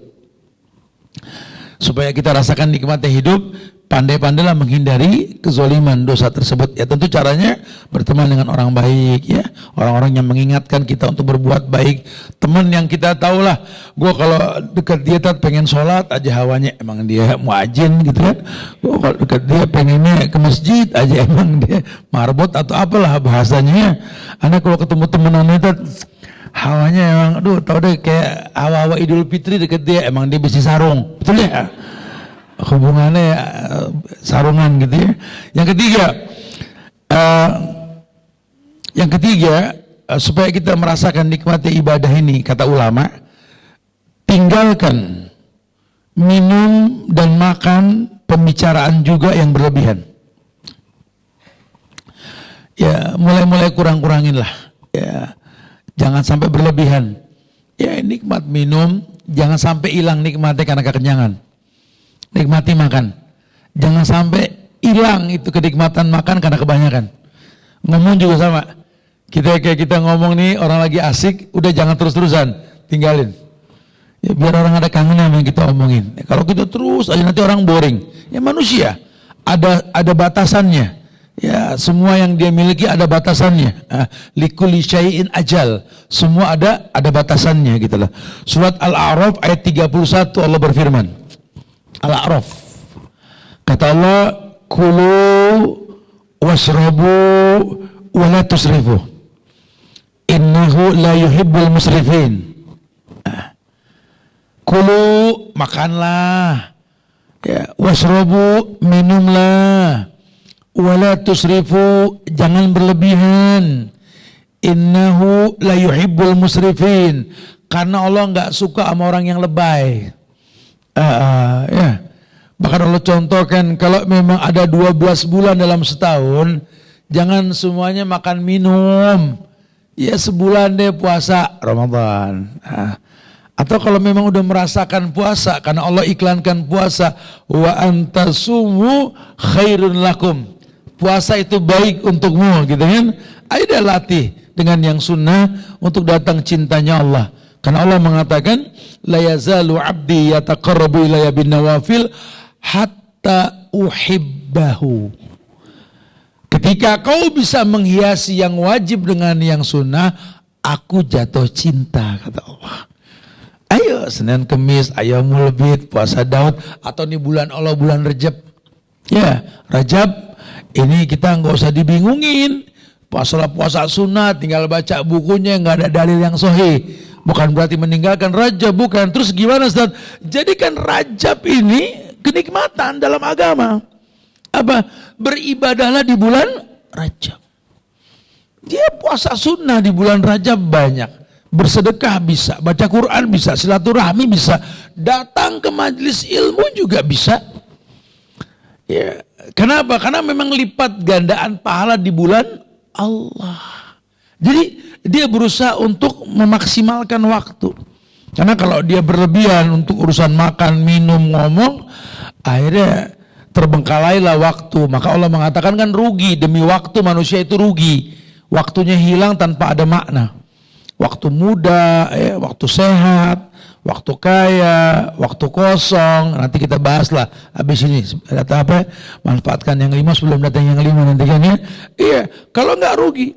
Supaya kita rasakan nikmatnya hidup, pandai-pandailah menghindari kezaliman dosa tersebut. Ya tentu caranya berteman dengan orang baik, ya, orang-orang yang mengingatkan kita untuk berbuat baik. Teman yang kita tahu lah, gue kalau dekat dia pengen sholat aja hawanya, emang dia muadzin gitu kan. Gue kalau dekat dia pengennya ke masjid aja, emang dia marbot atau apalah bahasanya. Anak kalau ketemu teman itu hawanya emang, tau deh kayak hawa-hawa Idul Fitri dekat dia, emang dia besi sarung, betul ya? Hubungannya sarungan gitu ya. Yang ketiga, supaya kita merasakan nikmatnya ibadah ini, kata ulama, tinggalkan minum dan makan, pembicaraan juga yang berlebihan. Ya, mulai kurang-kurangin lah. Ya, jangan sampai berlebihan. Ya, nikmat minum, jangan sampai hilang nikmatnya karena kekenyangan. Nikmati makan. Jangan sampai hilang itu kenikmatan makan karena kebanyakan. Ngomong juga sama. Kita ngomong nih, orang lagi asik, udah jangan terus-terusan, tinggalin. Ya, biar orang ada kangen sama yang kita omongin. Ya, kalau kita terus aja nanti orang boring. Ya manusia ada batasannya. Ya, semua yang dia miliki ada batasannya. Likulli syai'in ajal. Semua ada batasannya gitu lah. Surat Al-A'raf ayat 31 Allah berfirman. Al-A'raf. Kata Allah, kulu washrabu wa la tusrifu. Innahu la yuhibbul musrifin. Kulu, makanlah. Ya, washrabu, minumlah. Wa la tusrifu, jangan berlebihan. Innahu la yuhibbul musrifin. Karena Allah enggak suka sama orang yang lebay. Ya. Bahkan Allah contohkan, kalau memang ada 12 bulan dalam setahun, jangan semuanya makan minum. Ya sebulan deh puasa Ramadan. Atau kalau memang udah merasakan puasa, karena Allah iklankan puasa, wa antasumu khairun lakum. Puasa itu baik untukmu, gitu kan? Ayo dah latih dengan yang sunnah untuk datang cintanya Allah. Karena Allah mengatakan, la yazalu abdi yataqarrabu ilayya bin nawafil hatta uhibbahu. Ketika kau bisa menghiasi yang wajib dengan yang sunnah, aku jatuh cinta, kata Allah. Ayo Senin Kemis, Ayyamul Bid, puasa Daud, atau nih bulan Allah, bulan Rajab. Ya, Rajab ini kita nggak usah dibingungin. Puasa sunnah, tinggal baca bukunya, nggak ada dalil yang sahih. Bukan berarti meninggalkan Rajab, bukan. Terus gimana Ustaz? Jadikan Rajab ini kenikmatan dalam agama. Apa? Beribadahlah di bulan Rajab. Dia puasa sunnah di bulan Rajab banyak. Bersedekah bisa, baca Quran bisa, silaturahmi bisa, datang ke majelis ilmu juga bisa. Ya, kenapa? Karena memang lipat gandaan pahala di bulan Allah. Jadi dia berusaha untuk memaksimalkan waktu. Karena kalau dia berlebihan untuk urusan makan, minum, ngomong, akhirnya terbengkalailah waktu. Maka Allah mengatakan kan rugi, demi waktu manusia itu rugi. Waktunya hilang tanpa ada makna. Waktu muda, waktu sehat, waktu kaya, waktu kosong, nanti kita bahas lah habis ini. Kata apa? Manfaatkan yang 5 sebelum datang yang 5 nanti kan ya. Iya, kalau nggak rugi.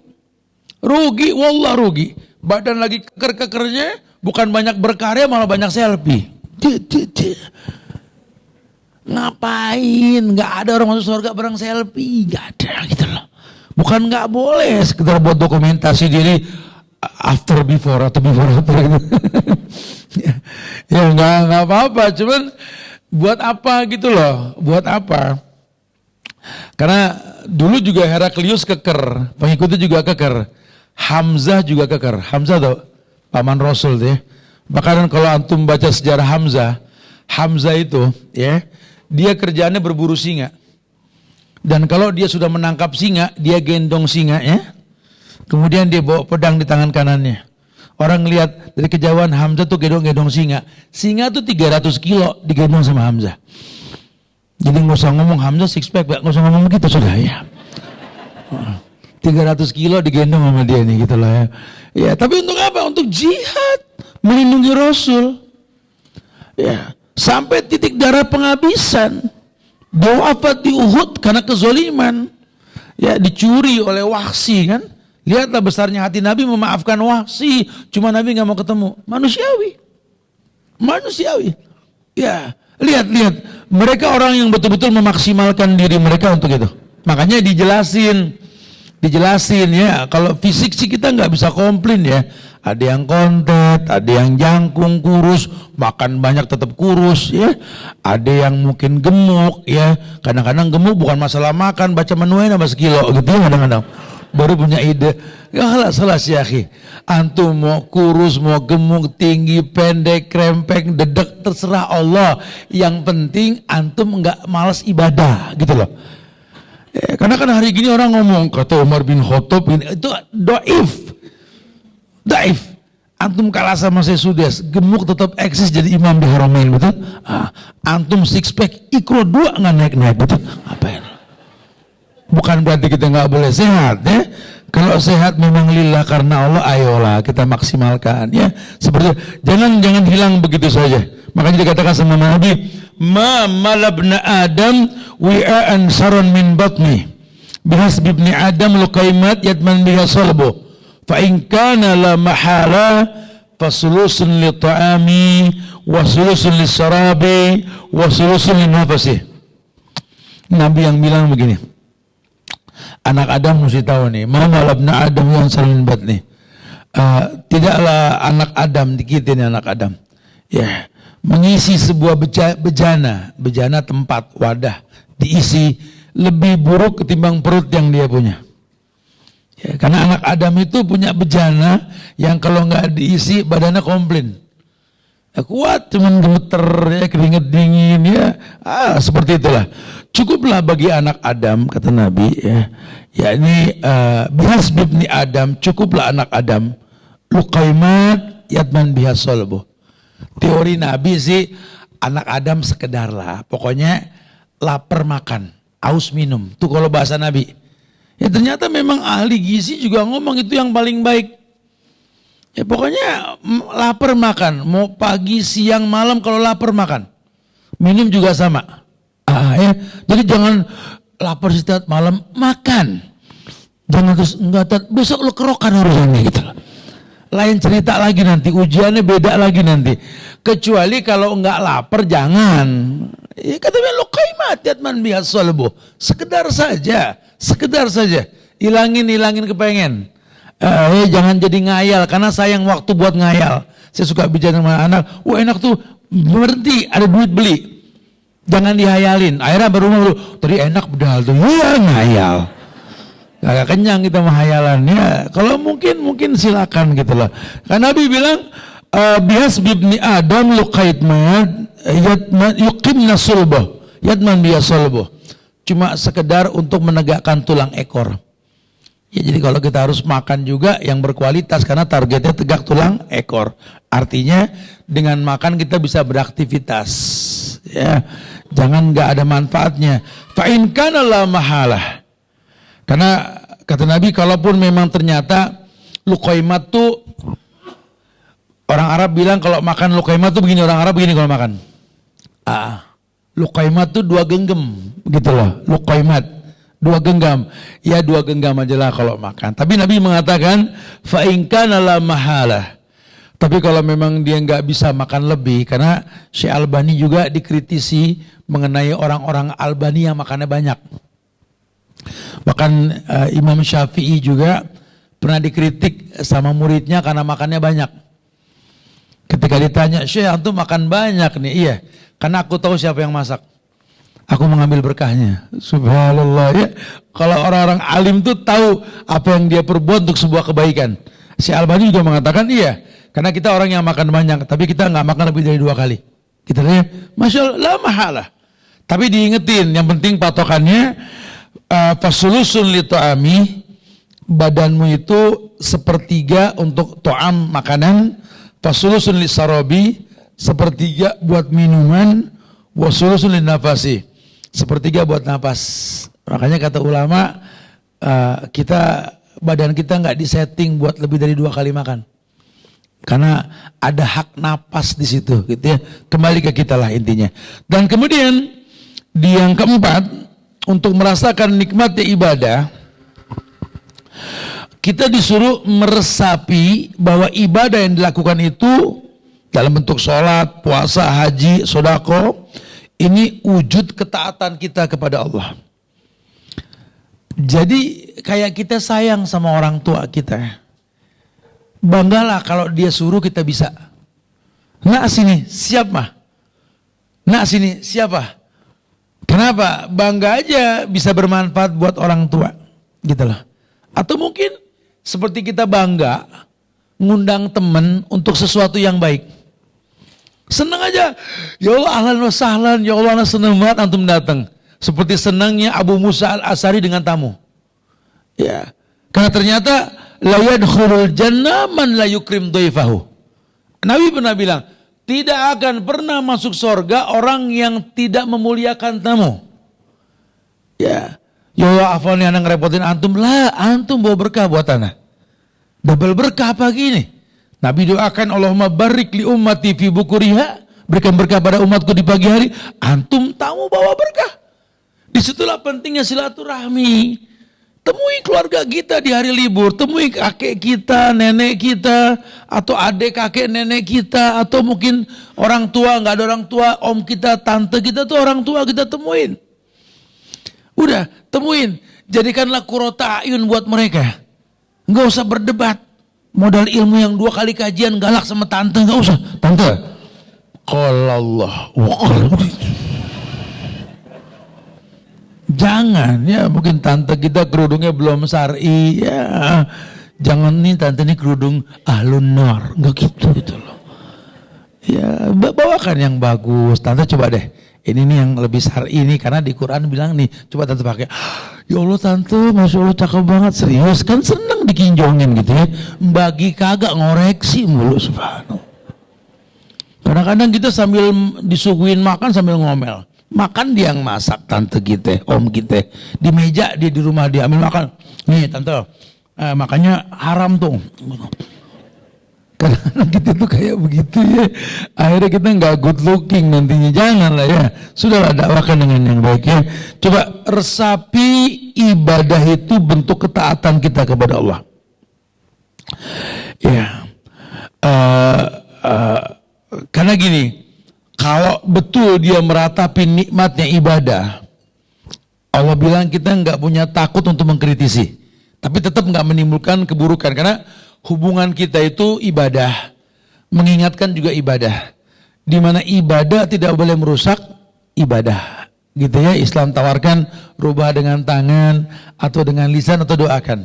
Rugi, wallah rugi. Badan lagi keker-kekernya, bukan banyak berkarya malah banyak selfie. Ngapain? Nggak ada orang masuk surga bareng selfie, nggak ada gitu loh. Bukan nggak boleh sekedar buat dokumentasi diri after before atau before after gitu. Ya nggak apa-apa, cuman buat apa gitu loh, buat apa? Karena dulu juga Heraklius keker, pengikutnya juga keker, Hamzah juga keker. Hamzah tuh paman Rasul tuh ya. Bahkan kalau antum baca sejarah Hamzah, Hamzah itu ya, dia kerjaannya berburu singa. Dan kalau dia sudah menangkap singa, dia gendong singa ya. Kemudian dia bawa pedang di tangan kanannya. Orang ngelihat dari kejauhan Hamzah tuh gendong-gendong singa. Singa tuh 300 kilo digendong sama Hamzah. Jadi nggak usah ngomong Hamzah six pack, nggak usah ngomong gitu sudah ya. 300 kilo digendong sama dia nih gitu lah ya. Ya tapi untuk apa? Untuk jihad, melindungi Rasul. Ya sampai titik darah penghabisan. Dia wafat di Uhud karena kezoliman. Ya dicuri oleh Wahsy kan. Lihatlah besarnya hati Nabi memaafkan Wahsy. Cuma Nabi gak mau ketemu. Manusiawi. Manusiawi. Ya lihat. Mereka orang yang betul-betul memaksimalkan diri mereka untuk itu. Makanya dijelasin ya. Kalau fisik sih kita gak bisa komplain ya. Ada yang kontet, ada yang jangkung, kurus, makan banyak tetap kurus ya. Ada yang mungkin gemuk ya. Kadang-kadang gemuk bukan masalah makan, baca menunya nambah sekilo gitu ya kadang-kadang. Baru punya ide. Ya salah ya akhi. Antum mau kurus, mau gemuk, tinggi, pendek, krempeng, dedek, terserah Allah. Yang penting antum enggak malas ibadah gitu loh. Karena kan hari gini orang ngomong kata Umar bin Khattab ini itu doif. Daif, antum kalah sama saya sudah gemuk tetap eksis jadi imam di Haramain betul? Antum six pack ikro 2 nggak naik betul? Apain? Bukan berarti kita nggak boleh sehat ya. Kalau sehat memang lillah karena Allah, ayolah kita maksimalkan ya. Seperti jangan hilang begitu saja. Makanya dikatakan sama Nabi, ma malabna Adam wi'an saron min batni bihasbi ibni Adam luqaimat yadman biha salbu. Fa in kana la mahala fasulusun li ta'ami wa sulusun li sarabi wa sulusun li nafasi. Nabi yang bilang begini, anak Adam mesti tahu nih, mana labna Adam yang salin bat nih. Tidaklah anak Adam dikitin anak Adam. Ya, mengisi sebuah bejana tempat wadah diisi lebih buruk ketimbang perut yang dia punya. Ya, karena anak Adam itu punya bejana yang kalau nggak diisi badannya komplain. Ya, kuat cuman gemeter ya, keringet dingin ya, seperti itulah. Cukuplah bagi anak Adam kata Nabi ya. Yakni bihas bibni Adam, cukuplah anak Adam luqaimat yadman bihas solbo. Teori Nabi sih anak Adam sekedar lah, pokoknya lapar makan, aus minum. Tuh kalau bahasa Nabi. Ya ternyata memang ahli gizi juga ngomong itu yang paling baik. Ya pokoknya lapar makan, mau pagi, siang, malam kalau lapar makan. Minum juga sama. Ya. Jadi jangan lapar setiap malam makan. Jangan terus enggak besok lo kerokan urusannya gitu loh. Lain cerita lagi nanti, ujiannya beda lagi nanti. Kecuali kalau enggak lapar jangan. Ya katanya lo kaimat yatman bihas solbo. Sekedar saja, hilangin kepengen. Jangan jadi ngayal, karena sayang waktu buat ngayal. Saya suka bicara sama anak, enak tuh, berhenti, ada duit beli. Jangan dihayalin. Akhirnya baru tadi enak bedal tuh, ya ngayal. Gak kenyang kita menghayalan ya. Kalau mungkin silakan gitu loh. Karena Nabi bilang, bihas bibni Adam luqaitman yuqimna sulbah yadman bihas sulbah. Cuma sekedar untuk menegakkan tulang ekor. Ya jadi kalau kita harus makan juga yang berkualitas karena targetnya tegak tulang ekor. Artinya dengan makan kita bisa beraktivitas. Ya, jangan nggak ada manfaatnya. Fa in kana la mahalah. Karena kata Nabi kalaupun memang ternyata luqaimat tuh Orang Arab bilang kalau makan luqaimat tuh begini, orang Arab begini kalau makan. Luqaimat tuh 2 genggam gitu loh. Luqaimat 2 genggam. Ya 2 genggam aja lah kalau makan. Tapi Nabi mengatakan fa in kana la mahalah. Tapi kalau memang dia nggak bisa makan lebih, karena Syekh Albani juga dikritisi mengenai orang-orang Albani yang makannya banyak. Bahkan Imam Syafi'i juga pernah dikritik sama muridnya karena makannya banyak. Ketika ditanya, Syekh antum makan banyak nih, iya, karena aku tahu siapa yang masak. Aku mengambil berkahnya. Subhanallah ya. Kalau orang-orang alim tuh tahu apa yang dia perbuat untuk sebuah kebaikan. Si Albani juga mengatakan iya, karena kita orang yang makan banyak, tapi kita nggak makan lebih dari 2 kali. Kita lihat, masya Allah, la mahalah. Tapi diingetin, yang penting patokannya fasulusun li ta'ami, badanmu itu 1/3 untuk to'am makanan, fasulusun li sarobi, 1/3 buat minuman, wasulusun li nafasi, 1/3 buat napas. Makanya kata ulama, badan kita nggak disetting buat lebih dari 2 kali makan, karena ada hak napas di situ, gitu ya. Kembali ke kita lah intinya. Dan kemudian di yang keempat, untuk merasakan nikmatnya ibadah, kita disuruh meresapi bahwa ibadah yang dilakukan itu dalam bentuk sholat, puasa, haji, sodako, ini wujud ketaatan kita kepada Allah. Jadi kayak kita sayang sama orang tua kita. Banggalah kalau dia suruh kita bisa. Nak sini, siap mah. Nak sini, siapa? Kenapa? Bangga aja bisa bermanfaat buat orang tua. Gitu loh. Atau mungkin seperti kita bangga ngundang teman untuk sesuatu yang baik. Senang aja. Ya Allah, ahlan wa sahlan. Ya Allah, senang banget antum datang. Seperti senangnya Abu Musa al-Asy'ari dengan tamu. Ya. Karena ternyata la yadkhulul jannah man la yukrim dhaifahu. Nabi pernah bilang, tidak akan pernah masuk surga orang yang tidak memuliakan tamu. Ya. Ya Allah, afalnya anak ngerepotin antum. Lah, antum bawa berkah buat anak. Double berkah pagi ini. Nabi doakan, Allahumma barik li ummati fi bukuriha, berikan berkah pada umatku di pagi hari. Antum tamu bawa berkah. Disitulah pentingnya silaturahmi. Temui keluarga kita di hari libur, temui kakek kita, nenek kita, atau adik kakek nenek kita, atau mungkin orang tua, nggak ada orang tua, om kita, tante kita tuh orang tua, kita temuin. Udah, temuin. Jadikanlah qurrata ayun buat mereka. Nggak usah berdebat. Modal ilmu yang 2 kali kajian galak sama tante, nggak usah. Tante, qala Allah wa qala jangan, ya mungkin tante kita kerudungnya belum syar'i, ya jangan nih tante ini kerudung ahlun nar, nggak gitu loh. Ya bawakan yang bagus, tante coba deh, ini nih yang lebih syar'i nih, karena di Quran bilang nih, coba tante pakai. Ya Allah tante, masya Allah cakep banget, serius kan, seneng dikinjongin gitu ya, bagi kagak ngoreksi mulu, subhanallah. Kadang-kadang kita sambil disuguhin makan sambil ngomel. Makan dia yang masak, tante kita, om kita. Di meja dia di rumah dia ambil makan. Nih tante, makannya haram tuh. Karena kita tuh kayak begitu ya. Akhirnya kita nggak good looking nantinya. Jangan lah ya. Sudahlah, dakwakan dengan yang baik ya. Coba resapi ibadah itu bentuk ketaatan kita kepada Allah. Ya. Karena gini. Kalau betul dia meratapi nikmatnya ibadah, Allah bilang kita nggak punya takut untuk mengkritisi, tapi tetap nggak menimbulkan keburukan, karena hubungan kita itu ibadah, mengingatkan juga ibadah, di mana ibadah tidak boleh merusak ibadah, gitu ya. Islam tawarkan rubah dengan tangan atau dengan lisan atau doakan.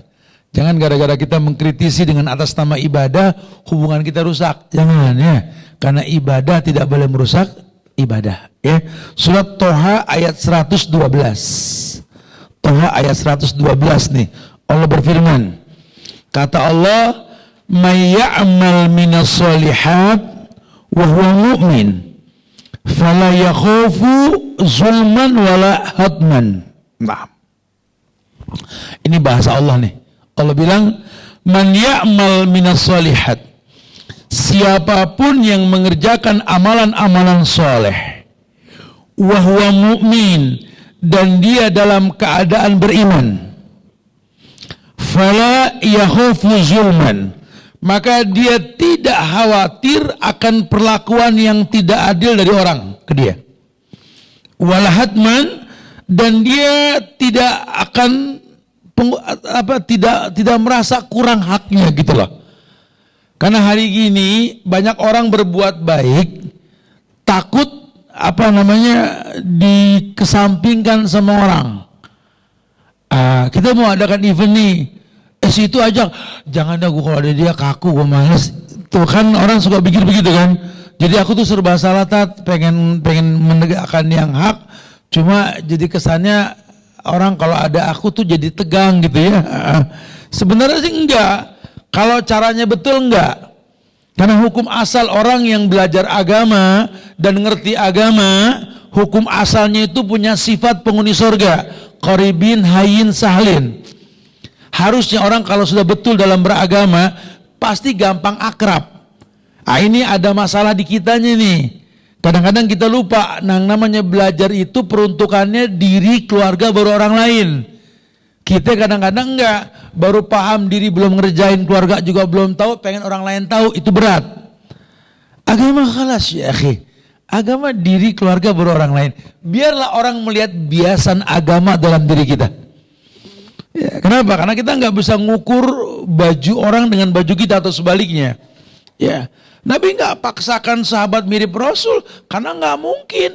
Jangan gara-gara kita mengkritisi dengan atas nama ibadah, hubungan kita rusak. Jangan ya. Karena ibadah tidak boleh merusak ibadah. Ya. Surat Toha ayat 112. Toha ayat 112 nih. Allah berfirman. Kata Allah, "May ya'mal minas shalihat wa huwa mu'min, fala yakhafu zulman wala hadman." Nah. Ini bahasa Allah nih. Allah bilang, "Man ya'mal minas shalihat." siapapun yang mengerjakan amalan-amalan soleh, wahwa mu'min, dan dia dalam keadaan beriman, fala yakhafu zulman, maka dia tidak khawatir akan perlakuan yang tidak adil dari orang ke dia. Walahadman, dan dia tidak akan tidak merasa kurang haknya gitu loh. Karena hari gini banyak orang berbuat baik takut dikesampingkan sama orang. Kita mau adakan event nih, situ aja jangan dah, gue kalau ada dia kaku, gue males. Tuh kan orang suka pikir begitu kan. Jadi aku tuh serba salah, pengen menegakkan yang hak, cuma jadi kesannya orang kalau ada aku tuh jadi tegang gitu ya. Sebenarnya sih enggak. Kalau caranya betul enggak. Karena hukum asal orang yang belajar agama dan ngerti agama, hukum asalnya itu punya sifat penghuni surga. Qaribin hayyin sahlin. Harusnya orang kalau sudah betul dalam beragama pasti gampang akrab. Ini ada masalah di kitanya nih. Kadang-kadang kita lupa, namanya belajar itu peruntukannya diri, keluarga, baru orang lain. Kita kadang-kadang enggak, baru paham diri belum ngerjain, keluarga juga belum tahu, pengen orang lain tahu, itu berat. Agama khalas ya akhi. Agama diri, keluarga, baru orang lain. Biarlah orang melihat biasan agama dalam diri kita. Ya, kenapa? Karena kita nggak bisa ngukur baju orang dengan baju kita atau sebaliknya. Ya, Nabi nggak paksakan sahabat mirip Rasul karena nggak mungkin.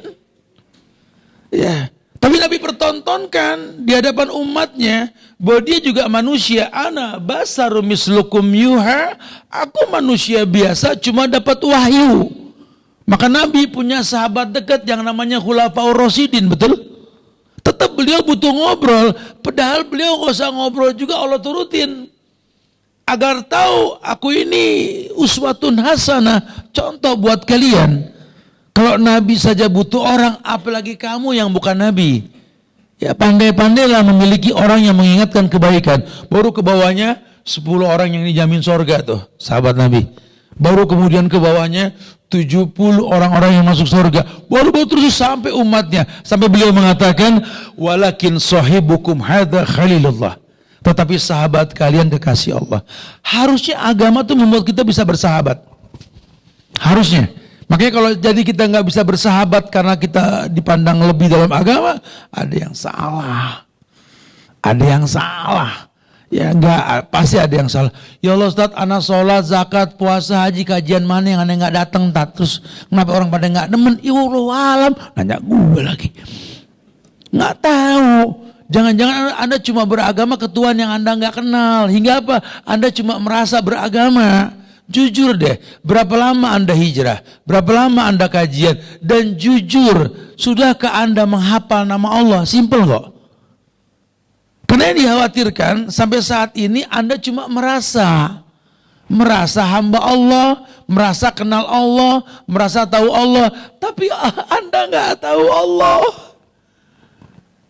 Ya, tapi Nabi pertontonkan di hadapan umatnya bahwa dia juga manusia. Ana basarum mislukum yuha, aku manusia biasa cuma dapat wahyu. Maka Nabi punya sahabat dekat yang namanya Khulafaur Rasyidin, betul? Tetap beliau butuh ngobrol, padahal beliau gak usah ngobrol juga, Allah turutin. Agar tahu aku ini uswatun hasanah, contoh buat kalian. Kalau Nabi saja butuh orang, apalagi kamu yang bukan Nabi. Ya pandai-pandailah memiliki orang yang mengingatkan kebaikan. Baru ke bawahnya 10 orang yang dijamin surga tuh, sahabat Nabi. Baru kemudian ke bawahnya 70 orang-orang yang masuk surga. Baru terus sampai umatnya. Sampai beliau mengatakan, walakin sahibukum hadza khalilullah. Tetapi sahabat kalian kekasih Allah. Harusnya agama itu membuat kita bisa bersahabat. Harusnya. Makanya kalau jadi kita nggak bisa bersahabat karena kita dipandang lebih dalam agama, ada yang salah. Ada yang salah. Ya enggak, pasti ada yang salah. Ya Allah Ustaz, anak sholat, zakat, puasa, haji, kajian mana yang aneh nggak datang, terus kenapa orang pada nggak demen? Ya Allah alam, nanya gue lagi. Nggak tahu. Jangan-jangan Anda cuma beragama ke Tuhan yang Anda nggak kenal. Hingga apa? Anda cuma merasa beragama. Jujur deh, berapa lama Anda hijrah? Berapa lama Anda kajian? Dan jujur, sudahkah Anda menghafal nama Allah? Simple kok. Karena yang dikhawatirkan sampai saat ini Anda cuma merasa hamba Allah, merasa kenal Allah, merasa tahu Allah, tapi Anda nggak tahu Allah.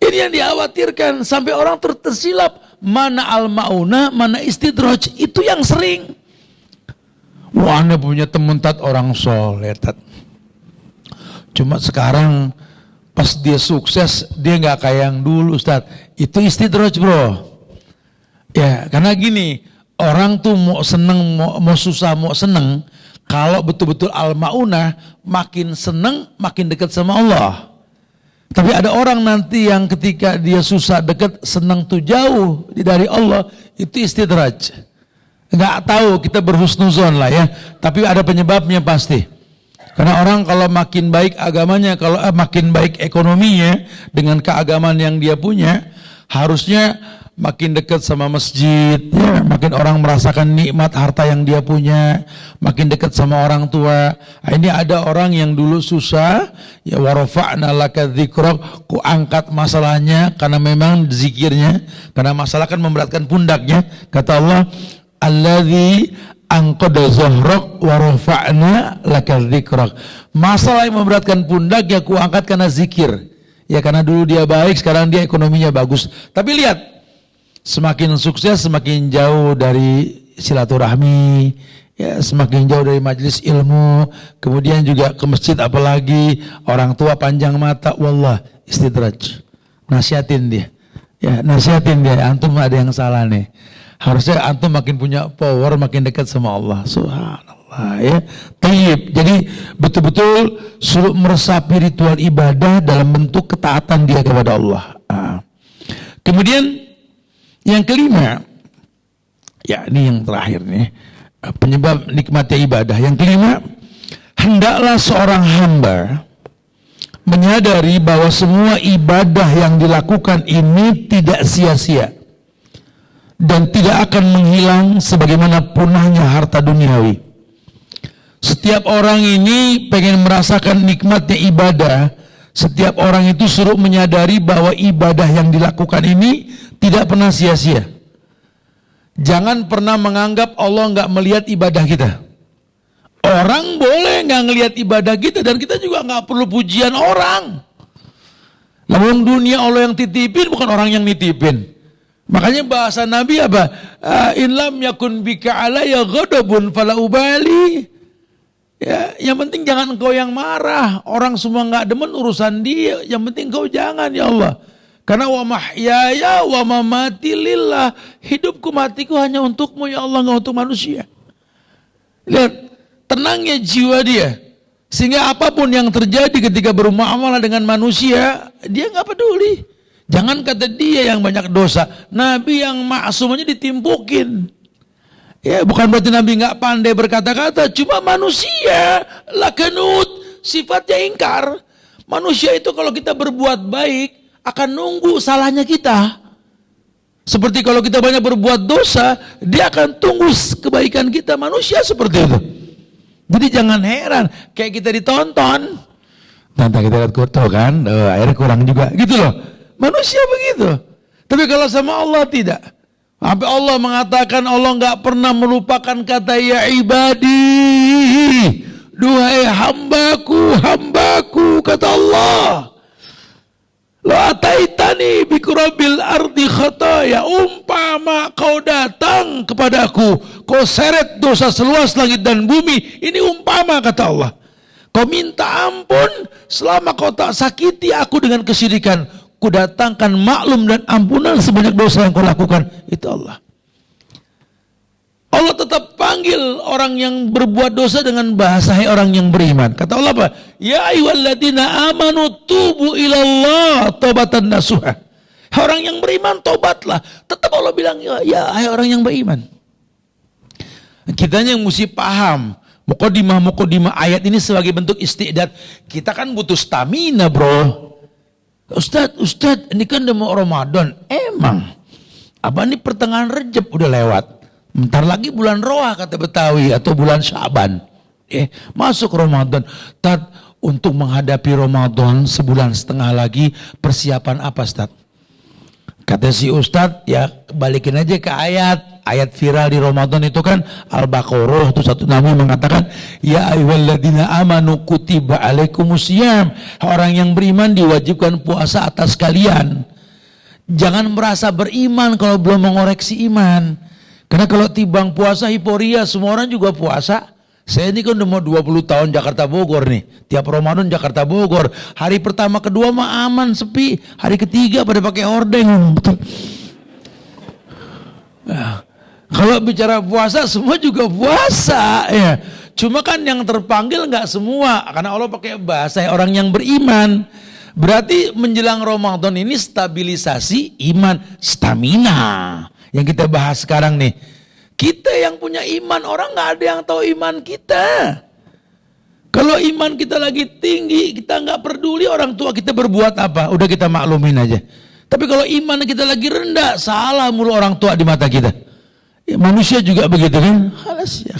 Ini yang dikhawatirkan sampai orang tersilap, mana al-mauna, mana istidraj, itu yang sering. Wah, Anda punya teman orang soleh, cuma sekarang pas dia sukses, dia nggak kayak yang dulu, Ustaz. Itu istidraj, bro. Ya, karena gini, orang tuh mau seneng, mau susah, mau seneng. Kalau betul-betul al-maunah, makin seneng, makin dekat sama Allah. Tapi ada orang nanti yang ketika dia susah dekat, seneng tuh jauh dari Allah, itu istidraj. Nggak tahu, kita berhusnuzon lah ya. Tapi ada penyebabnya pasti. Karena orang kalau makin baik agamanya, kalau makin baik ekonominya dengan keagamaan yang dia punya, harusnya makin dekat sama masjid, ya, makin orang merasakan nikmat harta yang dia punya, makin dekat sama orang tua. Ini ada orang yang dulu susah, ya warafa'na laka dzikrak, ku angkat masalahnya karena memang zikirnya, karena masalah kan memberatkan pundaknya. Kata Allah, alladzi angqada zahrak wa rafa'na laka dzikrak. Masalah yang memberatkan pundak ya ku angkat karena zikir. Ya karena dulu dia baik, sekarang dia ekonominya bagus. Tapi lihat, semakin sukses semakin jauh dari silaturahmi, Ya, semakin jauh dari majelis ilmu, kemudian juga ke masjid apalagi, orang tua panjang mata, wallah istidraj. Nasihatin dia. Ya, nasihatin dia, antum ada yang salah nih. Harusnya antum makin punya power, makin dekat sama Allah. Subhanallah ya. Tayyib. Jadi betul-betul suruh meresapi ritual ibadah dalam bentuk ketaatan dia kepada Allah. Kemudian yang kelima, ya ini yang terakhir nih, penyebab nikmatnya ibadah. Yang kelima, hendaklah seorang hamba menyadari bahwa semua ibadah yang dilakukan ini tidak sia-sia dan tidak akan menghilang sebagaimana punahnya harta duniawi. Setiap orang ini pengen merasakan nikmatnya ibadah. Setiap orang itu suruh menyadari bahwa ibadah yang dilakukan ini tidak pernah sia-sia. Jangan pernah menganggap Allah nggak melihat ibadah kita. Orang boleh nggak ngelihat ibadah kita dan kita juga nggak perlu pujian orang. Namun dunia Allah yang titipin, bukan orang yang nitipin. Makanya bahasa Nabi apa? In lam yakun bika alayya ghadabun fala ubali. Ya, yang penting jangan engkau yang marah. Orang semua nggak demen urusan dia. Yang penting engkau jangan ya Allah. Karena wa mahyaya wa mamati lillah. Hidupku matiku hanya untukmu ya Allah, nggak untuk manusia. Lihat tenangnya jiwa dia, sehingga apapun yang terjadi ketika bermuamalah dengan manusia, dia nggak peduli. Jangan kata dia yang banyak dosa, Nabi yang maksum aja ditimpukin. Ya, bukan berarti Nabi nggak pandai berkata-kata, cuma manusia lakanut, sifatnya ingkar. Manusia itu kalau kita berbuat baik akan nunggu salahnya kita. Seperti kalau kita banyak berbuat dosa, dia akan tunggu kebaikan kita. Manusia seperti itu. Jadi jangan heran, kayak kita ditonton, nanti kita lihat kutu kan, akhirnya kurang juga, gitu loh. Manusia begitu. Tapi kalau sama Allah tidak. Sampai Allah mengatakan Allah nggak pernah melupakan kata ya ibadi, duhai hambaku, hambaku, kata Allah. Lo ataitani bikurabil ardi khataya, umpama kau datang kepadaku, kau seret dosa seluas langit dan bumi, ini umpama kata Allah. Kau minta ampun selama kau tak sakiti aku dengan kesyirikan, ku datangkan maklum dan ampunan sebanyak dosa yang kau lakukan. Itu Allah. Allah tetap panggil orang yang berbuat dosa dengan bahasa orang yang beriman. Kata Allah apa? Ya ayyuhalladzina amanu tubu ilallah taubatan nasuha. Orang yang beriman tobatlah. Tetap Allah bilang ya hai orang yang beriman. Kitanya yang mesti paham muqaddimah ayat ini sebagai bentuk istiqdad. Kita kan butuh stamina, bro. Ustadz, ini kan udah mau Ramadan. Emang. Apa ini pertengahan Rejab udah lewat. Bentar lagi bulan Roah kata Betawi atau bulan Syaban. Masuk Ramadan. Untuk menghadapi Ramadan sebulan setengah lagi, persiapan apa, Ustaz? Kata si Ustaz, ya balikin aja ke ayat. Ayat viral di Ramadan itu kan Al-Baqarah itu satu nama mengatakan ya ayyuhalladzina amanu kutiba alaikumusiyam. Orang yang beriman diwajibkan puasa atas kalian. Jangan merasa beriman kalau belum mengoreksi iman. Karena kalau tibang puasa hiporia, semua orang juga puasa. Saya ini kan udah mau 20 tahun Jakarta Bogor nih. Tiap Ramadan Jakarta Bogor. Hari pertama kedua mah aman, sepi. Hari ketiga pada pakai hordeng. Betul. Nah, kalau bicara puasa semua juga puasa ya. Cuma kan yang terpanggil nggak semua. Karena Allah pakai bahasa orang yang beriman. Berarti menjelang Ramadan ini stabilisasi iman, stamina. Yang kita bahas sekarang nih, kita yang punya iman, orang nggak ada yang tahu iman kita. Kalau iman kita lagi tinggi, kita nggak peduli orang tua kita berbuat apa, udah kita maklumin aja. Tapi kalau iman kita lagi rendah, salah mulu orang tua di mata kita. Ya, manusia juga begitu kan? Halas ya,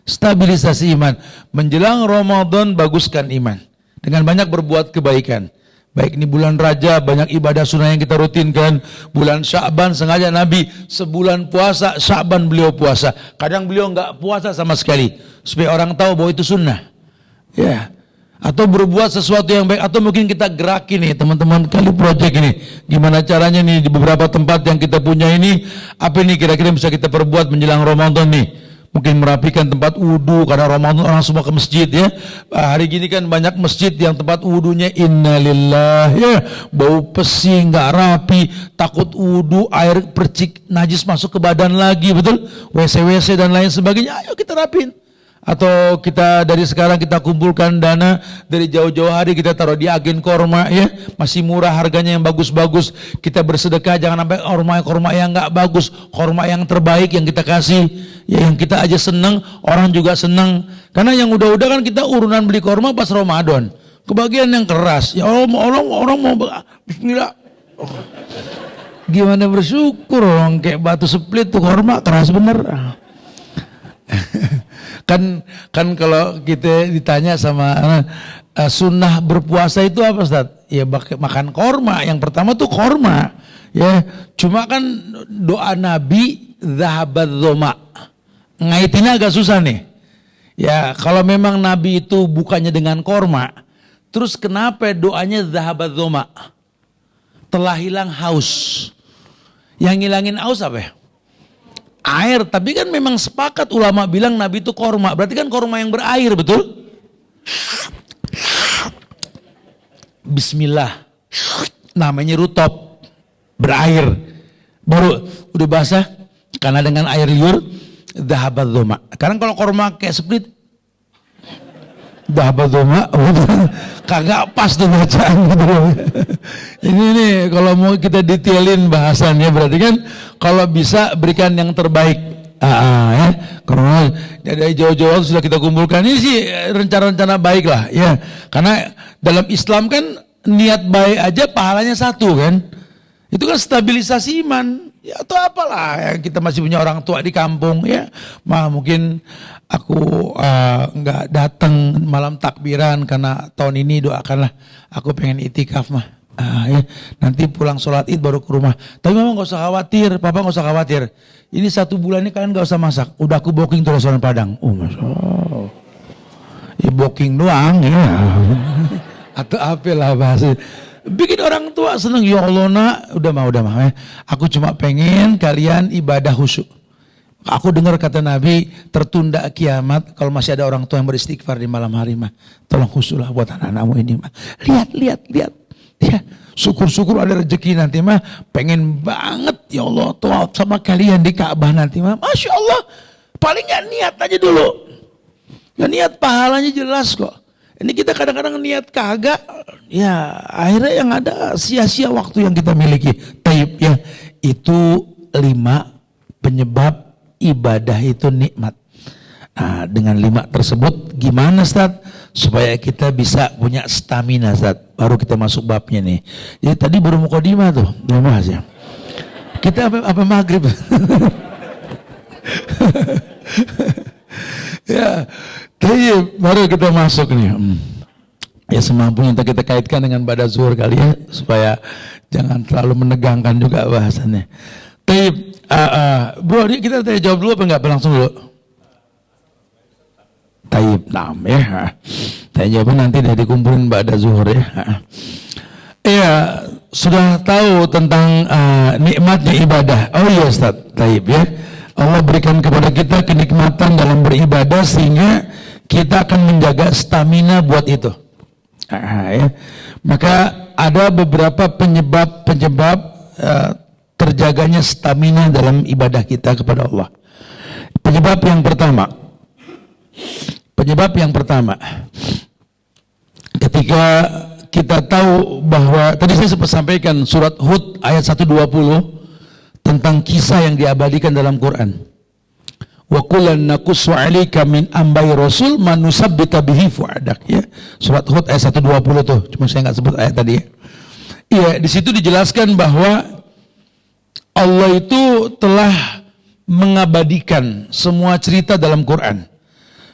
stabilisasi iman. Menjelang Ramadan baguskan iman dengan banyak berbuat kebaikan. Baik ini bulan Rajab, banyak ibadah sunnah yang kita rutinkan. Bulan Sya'ban sengaja Nabi sebulan puasa, Sya'ban beliau puasa. Kadang beliau nggak puasa sama sekali supaya orang tahu bahwa itu sunnah. Ya. Atau berbuat sesuatu yang baik, atau mungkin kita gerakin nih teman-teman kali project ini. Gimana caranya nih di beberapa tempat yang kita punya ini, apa nih kira-kira bisa kita perbuat menjelang Ramadan nih? mungkin merapikan tempat wudhu karena Ramadan orang semua ke masjid ya. Hari gini kan banyak masjid yang tempat wudhunya innalillah ya, bau pesing, nggak rapi, takut wudhu air percik najis masuk ke badan lagi, betul? WC dan lain sebagainya. Ayo kita rapin. Atau kita dari sekarang kita kumpulkan dana dari jauh-jauh hari, kita taruh di agen korma ya, masih murah harganya yang bagus-bagus, kita bersedekah, jangan sampai korma yang nggak bagus, korma yang terbaik yang kita kasih ya, yang kita aja seneng orang juga seneng. Karena yang udah-udah kan kita urunan beli korma pas Ramadan, kebagian yang keras ya, orang mau bismillah, gimana bersyukur orang kayak batu split tuh korma keras bener. kan kalau kita ditanya sama sunnah berpuasa itu apa Ustaz? Ya makan korma. Yang pertama tuh korma ya. Cuma kan doa Nabi zahabad dhoma, ngaitinnya agak susah nih ya. Kalau memang Nabi itu bukannya dengan korma, terus kenapa doanya zahabad dhoma? Telah hilang haus. Yang ngilangin haus apa ya? Air. Tapi kan memang sepakat ulama bilang Nabi itu korma, berarti kan korma yang berair, betul? Bismillah, namanya rutop, berair, baru udah basah karena dengan air liur dhahabad dhoma. Karena kalau korma kayak split dhahabad dhoma kagak pas tuh bacaan gitu. Ini nih kalau mau kita detailin bahasannya, berarti kan kalau bisa berikan yang terbaik. Ya, karena dari jauh-jauh sudah kita kumpulkan. Ini sih rencana-rencana baik lah ya. Karena dalam Islam kan niat baik aja pahalanya satu kan. Itu kan stabilisasi iman. Ya atau apalah ya, kita masih punya orang tua di kampung ya. Mungkin aku nggak datang malam takbiran karena tahun ini doakanlah aku pengen itikaf mah. Ya, nanti pulang sholat id baru ke rumah. Tapi mama nggak usah khawatir, papa nggak usah khawatir. Ini 1 bulan ini kalian nggak usah masak. Udah aku booking tuh restoran Padang. Oh masya Allah. Ya booking doang ya. Atau apalah bahasa. Bikin orang tua seneng. Ya Allah nak, udah mah ya. Aku cuma pengen kalian ibadah khusyuk. Aku dengar kata Nabi, tertunda kiamat kalau masih ada orang tua yang beristighfar di malam hari mah. Tolong khusyuklah buat anak-anakmu ini mah. Lihat. Ya, syukur-syukur ada rezeki nanti mah. Pengen banget ya Allah tawaf sama kalian di Ka'bah nanti mah. Masya Allah, paling gak niat aja dulu. Ya niat pahalanya jelas kok. Ini kita kadang-kadang niat kagak, ya akhirnya yang ada sia-sia waktu yang kita miliki. Taib ya, itu 5 penyebab ibadah itu nikmat. Nah, dengan 5 tersebut gimana Ustaz? Supaya kita bisa punya stamina Ustaz. Baru kita masuk babnya nih. Jadi tadi baru mukadimah tuh, belum bahas ya. Kita apa maghrib? Ya, tapi baru kita masuk nih. Ya semampunya kita kaitkan dengan pada zuhur kali ya, supaya jangan terlalu menegangkan juga bahasannya. Tapi bro, kita tanya jawab dulu apa enggak? Langsung dulu. Taib, ya. Tanya jawaban nanti udah dikumpulin pada zuhur ya. Iya, sudah tahu tentang nikmatnya ibadah. Oh iya Ustaz, taib ya. Allah berikan kepada kita kenikmatan dalam beribadah sehingga kita akan menjaga stamina buat itu. Ya. Maka ada beberapa penyebab terjaganya stamina dalam ibadah kita kepada Allah. Penyebab yang pertama, ketika kita tahu bahwa tadi saya sempat sampaikan surat Hud ayat 120 tentang kisah yang diabadikan dalam Quran. Wa kullan naqussu 'alaika min ambai rasul man nusabbita bihi fu'adak ya. Surat Hud ayat 120 tuh, cuma saya enggak sebut ayat tadi ya. Iya, di situ dijelaskan bahwa Allah itu telah mengabadikan semua cerita dalam Quran.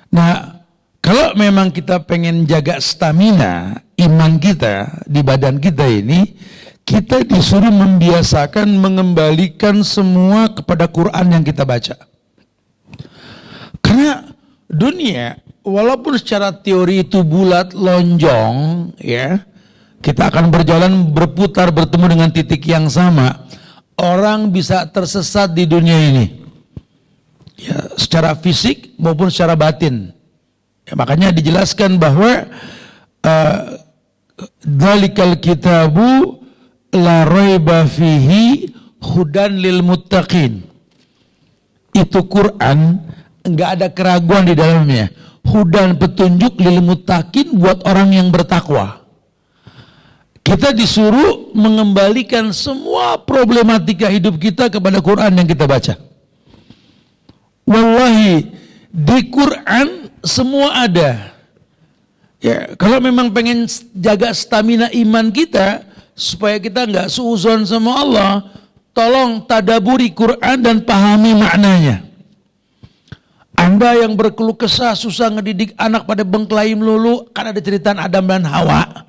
Nah, kalau memang kita pengen jaga stamina iman kita di badan kita ini, kita disuruh membiasakan mengembalikan semua kepada Quran yang kita baca. Karena dunia walaupun secara teori itu bulat lonjong ya, kita akan berjalan berputar bertemu dengan titik yang sama. Orang bisa tersesat di dunia ini. Ya, secara fisik maupun secara batin. Ya, makanya dijelaskan bahwa dzalikal kitabu la raiba fihi hudan lil muttaqin. Itu Quran enggak ada keraguan di dalamnya. Hudan, petunjuk lil muttaqin, buat orang yang bertakwa. Kita disuruh mengembalikan semua problematika hidup kita kepada Quran yang kita baca. Wallahi, di Quran semua ada. Ya, kalau memang pengen jaga stamina iman kita supaya kita nggak suuzon sama Allah, tolong tadaburi Quran dan pahami maknanya. Anda yang berkeluh kesah susah ngedidik anak pada bengkelai melulu, kan ada cerita Adam dan Hawa.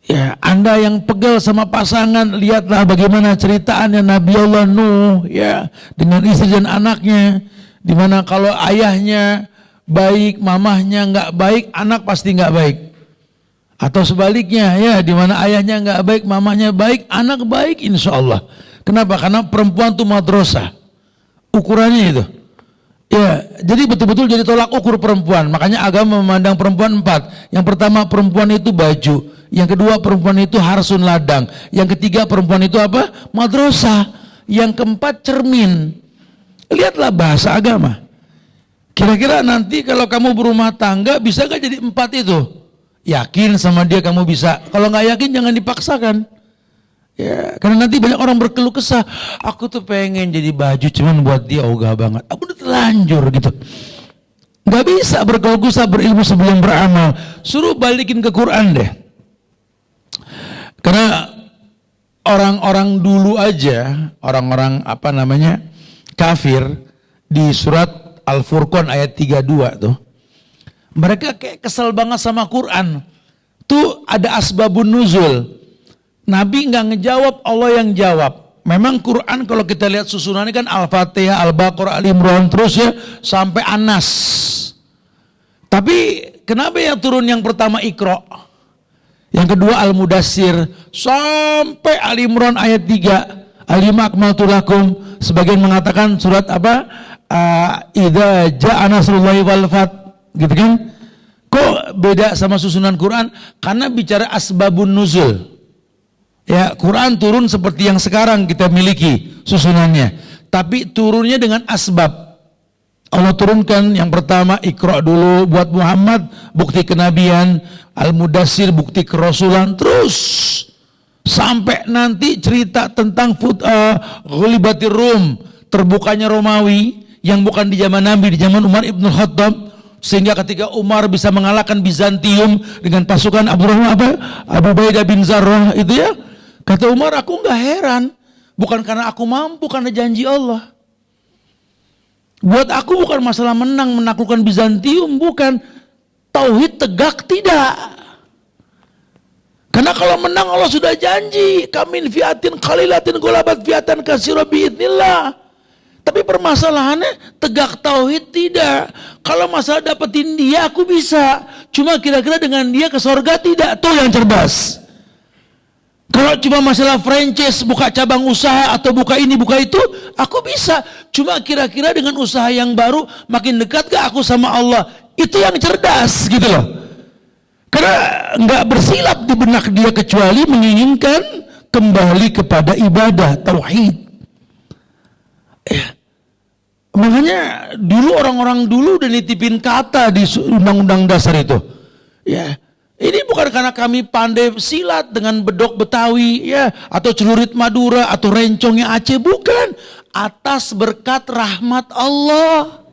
Ya, Anda yang pegel sama pasangan, lihatlah bagaimana ceritaannya Nabi Allah Nuh, ya, dengan istri dan anaknya, dimana kalau ayahnya baik, mamahnya nggak baik, anak pasti nggak baik. Atau sebaliknya, ya, dimana ayahnya nggak baik, mamahnya baik, anak baik, insya Allah. Kenapa? Karena perempuan itu madrasah, ukurannya itu. Ya, jadi betul-betul jadi tolak ukur perempuan. Makanya agama memandang perempuan 4. Yang pertama, perempuan itu baju. Yang kedua, perempuan itu harsun ladang. Yang ketiga, perempuan itu apa? Madrasah. Yang keempat, cermin. Lihatlah bahasa agama. Kira-kira nanti kalau kamu berumah tangga, bisa gak jadi 4 itu? Yakin sama dia kamu bisa. Kalau gak yakin, jangan dipaksakan. Ya, karena nanti banyak orang berkeluh kesah. Aku tuh pengen jadi baju, cuman buat dia ogah banget. Aku udah terlanjur gitu. Gak bisa berkeluh kesah, berilmu sebelum beramal. Suruh balikin ke Quran deh. Karena orang-orang dulu aja, orang-orang kafir, di surat Al-Furqan ayat 32 tuh, mereka kayak kesel banget sama Quran. Tuh ada asbabun nuzul. Nabi nggak ngejawab, Allah yang jawab. Memang Quran kalau kita lihat susunannya kan Al-Fatihah, Al-Baqarah, Al-Imran, terus ya sampai An-Nas. Tapi kenapa yang turun yang pertama Iqra, yang kedua Al-Mudassir, sampai Al-Imran ayat 3, Al-Yawma akmaltu lakum. Sebagian mengatakan surat apa? Idza ja'a nasrullahi wal fath, gitu kan? Kok beda sama susunan Quran? Karena bicara asbabun nuzul. Ya, Quran turun seperti yang sekarang kita miliki susunannya, tapi turunnya dengan asbab. Allah turunkan yang pertama Iqra dulu buat Muhammad, bukti kenabian, Al-Mudassir bukti kerasulan, terus sampai nanti cerita tentang Ghulibatir Rum, terbukanya Romawi yang bukan di zaman Nabi, di zaman Umar Ibn Khattab, sehingga ketika Umar bisa mengalahkan Bizantium dengan pasukan Abu Ubaidah bin Zarrah itu ya. Kata Umar, aku nggak heran, bukan karena aku mampu, karena janji Allah. Buat aku bukan masalah menang menaklukkan Bizantium, bukan. Tauhid tegak tidak. Karena kalau menang Allah sudah janji, kamin fiatin qalilatin ghalabat fiatan katsira biidznillah. Tapi permasalahannya tegak tauhid tidak. Kalau masalah dapetin dia aku bisa, cuma kira-kira dengan dia ke surga tidak, tuh yang cerdas. Kalau cuma masalah franchise, buka cabang usaha atau buka ini, buka itu, aku bisa. Cuma kira-kira dengan usaha yang baru, makin dekat gak aku sama Allah? Itu yang cerdas gitu loh. Karena gak bersilap di benak dia kecuali menginginkan kembali kepada ibadah, tauhid. Makanya dulu orang-orang dulu udah nitipin kata di undang-undang dasar itu. Ya. Ini bukan karena kami pandai silat dengan bedok Betawi ya, atau celurit Madura atau rencongnya Aceh, bukan. Atas berkat rahmat Allah.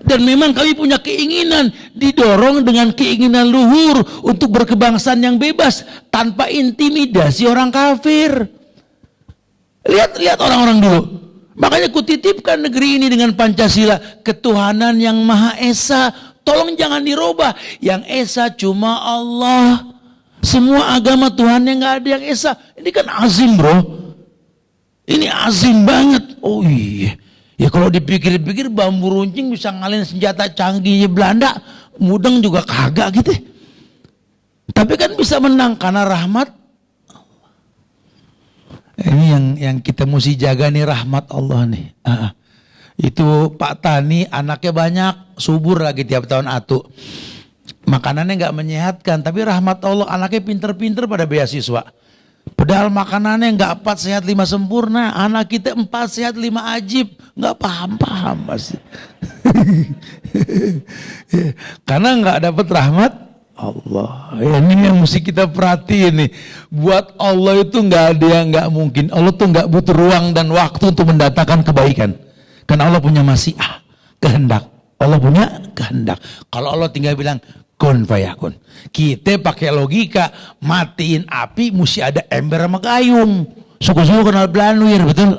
Dan memang kami punya keinginan, didorong dengan keinginan luhur untuk berkebangsaan yang bebas tanpa intimidasi orang kafir. Lihat orang-orang dulu. Makanya kutitipkan negeri ini dengan Pancasila, ketuhanan yang Maha Esa. Tolong jangan dirubah. Yang Esa cuma Allah. Semua agama Tuhan yang gak ada yang Esa. Ini kan azim bro. Ini azim banget. Oh iya. Ya kalau dipikir-pikir bambu runcing bisa ngalahin senjata canggihnya Belanda. Mudeng juga kagak gitu. Tapi kan bisa menang karena rahmat Allah. Ini yang kita mesti jaga nih, rahmat Allah nih. Itu Pak Tani anaknya banyak, subur lagi tiap tahun atu. Makanannya nggak menyehatkan, tapi rahmat Allah anaknya pinter-pinter pada beasiswa. Padahal makanannya nggak 4 sehat 5 sempurna, anak kita 4 sehat 5 ajib, nggak paham pasti. Karena nggak dapat rahmat Allah. Ya, ini yang mesti kita perhatiin nih. Buat Allah itu nggak ada yang nggak mungkin. Allah tuh nggak butuh ruang dan waktu untuk mendatangkan kebaikan. Karena Allah punya masyiah, kehendak. Allah punya kehendak. Kalau Allah tinggal bilang kun fayakun. Kita pakai logika, matiin api mesti ada ember sama gayung. Suku-suku kenal Belanwir, betul?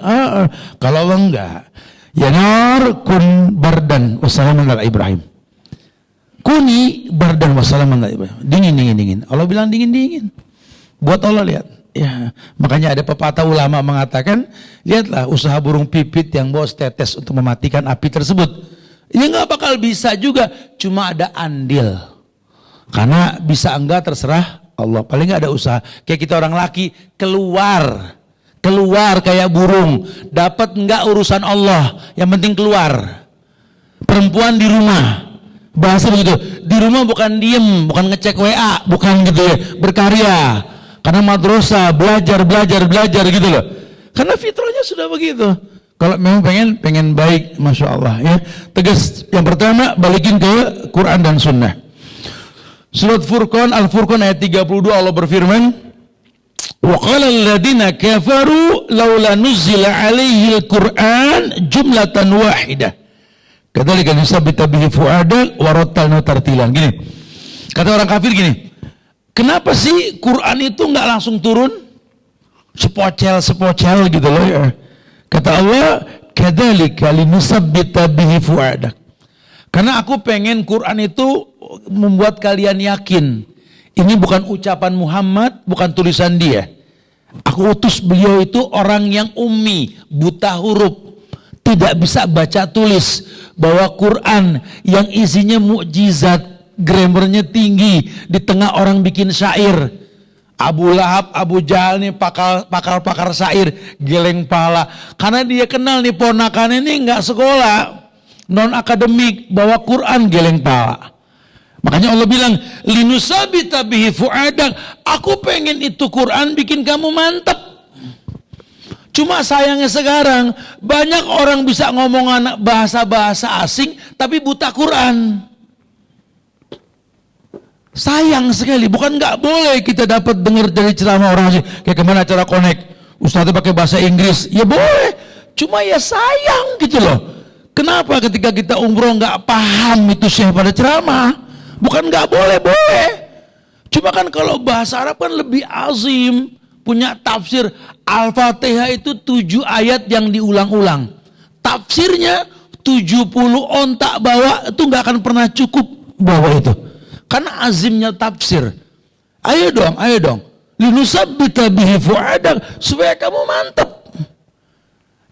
Kalau Allah enggak. Ya nar kun bardan wassalamun ala Ibrahim. Kuni bardan wassalamun ala Ibrahim. Dingin. Allah bilang dingin. Buat Allah lihat. Ya, makanya ada pepatah ulama mengatakan, lihatlah usaha burung pipit yang bawa tetes untuk mematikan api tersebut. Ini nggak bakal bisa juga, cuma ada andil. Karena bisa enggak terserah Allah. Paling nggak ada usaha. Kayak kita orang laki keluar kayak burung, dapat enggak urusan Allah, yang penting keluar. Perempuan di rumah, bahasa begitu. Di rumah bukan diem, bukan ngecek WA, bukan gitu ya, berkarya. Karena madrasah, belajar gitu loh. Karena fitrahnya sudah begitu. Kalau memang pengen baik, Masya Allah ya. Tegas, yang pertama balikin ke Quran dan Sunnah. Surat Furqan, Al-Furqan ayat 32 Allah berfirman, wa qala alladziina kafaru laula nuzila 'alaihi al-Qur'an jumlatan wahidah. Kadzalika nusabbita bihi fu'adak wa rattalna tartilan. Gini. Kata orang kafir gini, kenapa sih Quran itu nggak langsung turun? Sepocel gitu loh ya. Kata Allah, kadzalika linusabbita bihi fu'adak. Karena aku pengen Quran itu membuat kalian yakin. Ini bukan ucapan Muhammad, bukan tulisan dia. Aku utus beliau itu orang yang ummi, buta huruf, tidak bisa baca tulis. Bahwa Quran yang isinya mukjizat, grammarnya tinggi, di tengah orang bikin syair. Abu Lahab, Abu Jahal nih pakar syair, geleng pala. Karena dia kenal nih ponakannya ini nggak sekolah, non akademik, bawa Quran geleng pala. Makanya Allah bilang, linusabita bihi fu'adak. Aku pengen itu Quran bikin kamu mantap. Cuma sayangnya sekarang banyak orang bisa ngomong anak bahasa asing tapi buta Quran. Sayang sekali, bukan nggak boleh kita dapat dengar dari ceramah orang asing. Kayak kemana acara connect, ustadznya pakai bahasa Inggris, ya boleh. Cuma ya sayang gitu loh. Kenapa ketika kita umroh nggak paham itu syekh pada ceramah? Bukan nggak boleh, boleh. Cuma kan kalau bahasa Arab kan lebih azim, punya tafsir. Al-Fatihah itu 7 ayat yang diulang-ulang. Tafsirnya 70 ontak bawa itu nggak akan pernah cukup bawa itu. Karena azimnya tafsir. Ayo dong. Linusabbita bihi fu'adak, supaya kamu mantap.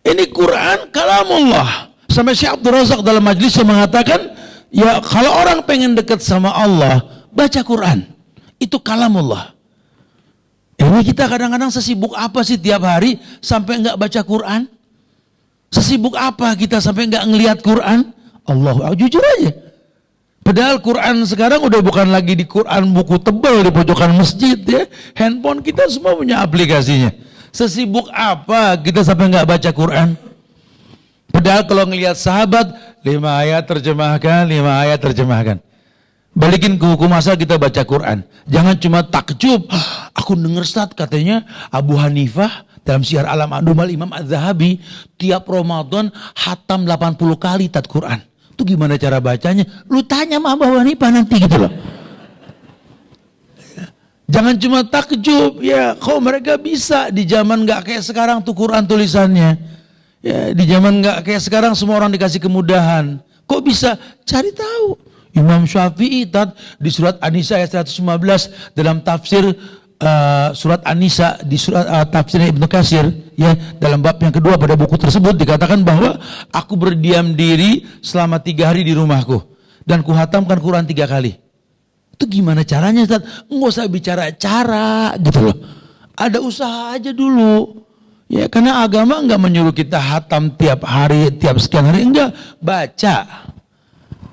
Ini Quran kalamullah. Sampai Syekh Abdul Razak dalam majlis mengatakan, ya kalau orang pengen dekat sama Allah, baca Quran. Itu kalamullah. Ini kita kadang-kadang sesibuk apa sih tiap hari sampai enggak baca Quran? Sesibuk apa kita sampai enggak ngelihat Quran? Allah, jujur aja. Padahal Quran sekarang udah bukan lagi di Quran buku tebal di pojokan masjid ya. Handphone kita semua punya aplikasinya. Sesibuk apa kita sampai enggak baca Quran? Padahal kalau ngelihat sahabat, 5 ayat terjemahkan. Balikin ke hukum asal, kita baca Quran. Jangan cuma takjub. Aku dengar Ustaz katanya Abu Hanifah dalam Syiar Alam Adumal Imam Az-Zahabi tiap Ramadan hatam 80 kali tat Quran. Itu gimana cara bacanya? Lu tanya sama Abu Hanifah nanti gitu loh. Jangan cuma takjub. Ya kok mereka bisa di zaman gak kayak sekarang tuh Quran tulisannya. Ya di zaman gak kayak sekarang semua orang dikasih kemudahan. Kok bisa? Cari tahu. Imam Syafi'i di surat An-Nisa ayat 115 dalam tafsir surat An-Nisa di surat tafsirnya Ibnu Katsir ya, dalam bab yang kedua pada buku tersebut dikatakan bahwa aku berdiam diri selama 3 hari di rumahku dan kuhatamkan Quran 3 kali. Itu gimana caranya Ustaz? Nggak usah bicara cara gitu loh. Ada usaha aja dulu. Ya karena agama enggak menyuruh kita hatam tiap hari, tiap sekian hari, enggak. Baca.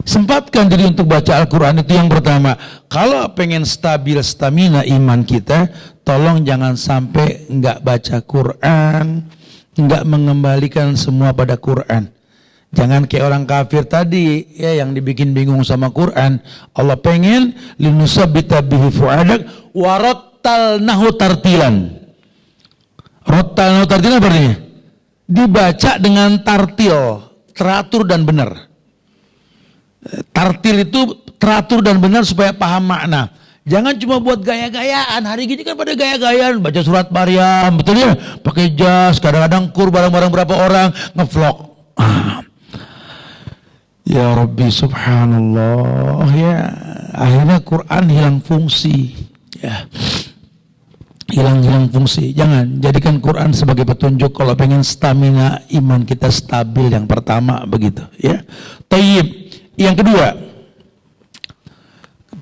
Sempatkan diri untuk baca Al-Quran, itu yang pertama. Kalau pengen stabil stamina iman kita, tolong jangan sampai enggak baca Quran, enggak mengembalikan semua pada Quran. Jangan kayak orang kafir tadi ya yang dibikin bingung sama Quran. Allah pengen linusabbita bihi fuadak warattalnahu tartilan. Rattalnahu tartilan apa artinya? Dibaca dengan tartil, teratur dan benar. Tartil itu teratur dan benar supaya paham makna. Jangan cuma buat gaya-gayaan. Hari gini kan pada gaya-gayaan, baca surat Maryam, betul ya? Pakai jas, kadang-kadang kur bareng-bareng berapa orang, ngevlog. Ya Rabbi subhanallah, ya akhirnya Quran hilang fungsi, ya hilang fungsi. Jangan jadikan Quran sebagai petunjuk kalau pengen stamina iman kita stabil, yang pertama begitu, ya. Tayyib. Yang kedua,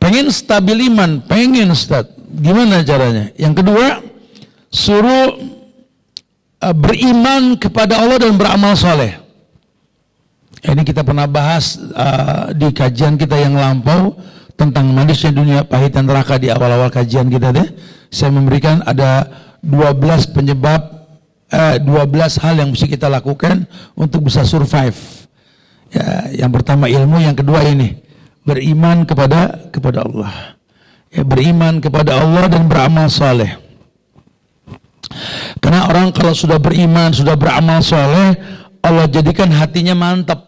pengen stabil iman, pengen Ustaz, gimana caranya? Yang kedua, suruh beriman kepada Allah dan beramal soleh. Ini kita pernah bahas di kajian kita yang lampau tentang manisnya dunia, pahitnya neraka di awal-awal kajian kita deh. Saya memberikan ada 12 penyebab, 12 hal yang mesti kita lakukan untuk bisa survive. Ya, yang pertama ilmu, yang kedua ini beriman kepada Allah. Ya, beriman kepada Allah dan beramal soleh. Karena orang kalau sudah beriman, sudah beramal soleh, Allah jadikan hatinya mantap.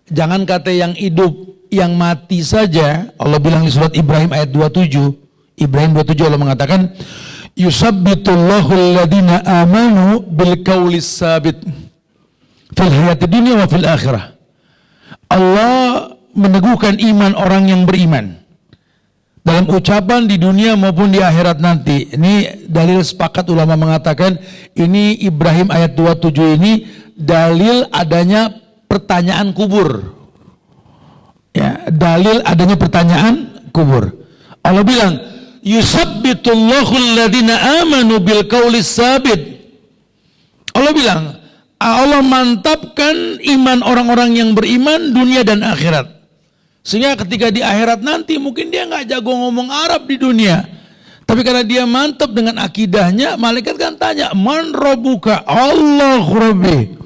Jangan kata yang hidup, yang mati saja. Allah bilang di surat Ibrahim ayat 27. Ibrahim 27 Allah mengatakan, yusabbitullahu alladhina amanu bil qawlis sabit fil hayati dunya wa fil akhirah. Allah meneguhkan iman orang yang beriman dalam ucapan di dunia maupun di akhirat nanti. Ini dalil sepakat ulama mengatakan, ini Ibrahim ayat 27 ini dalil adanya pertanyaan kubur. Ya, dalil adanya pertanyaan kubur. Allah bilang, yusabbitullahu alladhina amanu bil qawlis sabit. Allah bilang, Allah mantapkan iman orang-orang yang beriman dunia dan akhirat. Sehingga ketika di akhirat nanti mungkin dia nggak jago ngomong Arab di dunia, tapi karena dia mantap dengan akidahnya, malaikat kan tanya, man rabbuka? Allah rabbi.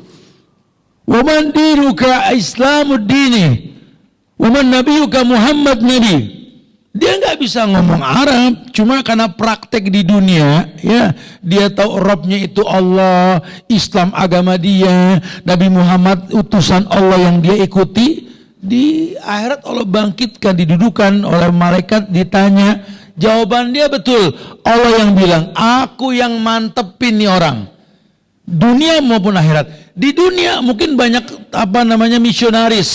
Wa man dinuka islamuddini. Wa man nabiyuka Muhammad nabi. Dia nggak bisa ngomong Arab, cuma karena praktek di dunia, ya dia tahu Rabbnya itu Allah, Islam agama dia, Nabi Muhammad utusan Allah yang dia ikuti. Di akhirat Allah bangkitkan, didudukan oleh malaikat, ditanya, jawaban dia betul. Allah yang bilang, aku yang mantepin nih orang, dunia maupun akhirat. Di dunia mungkin banyak misionaris.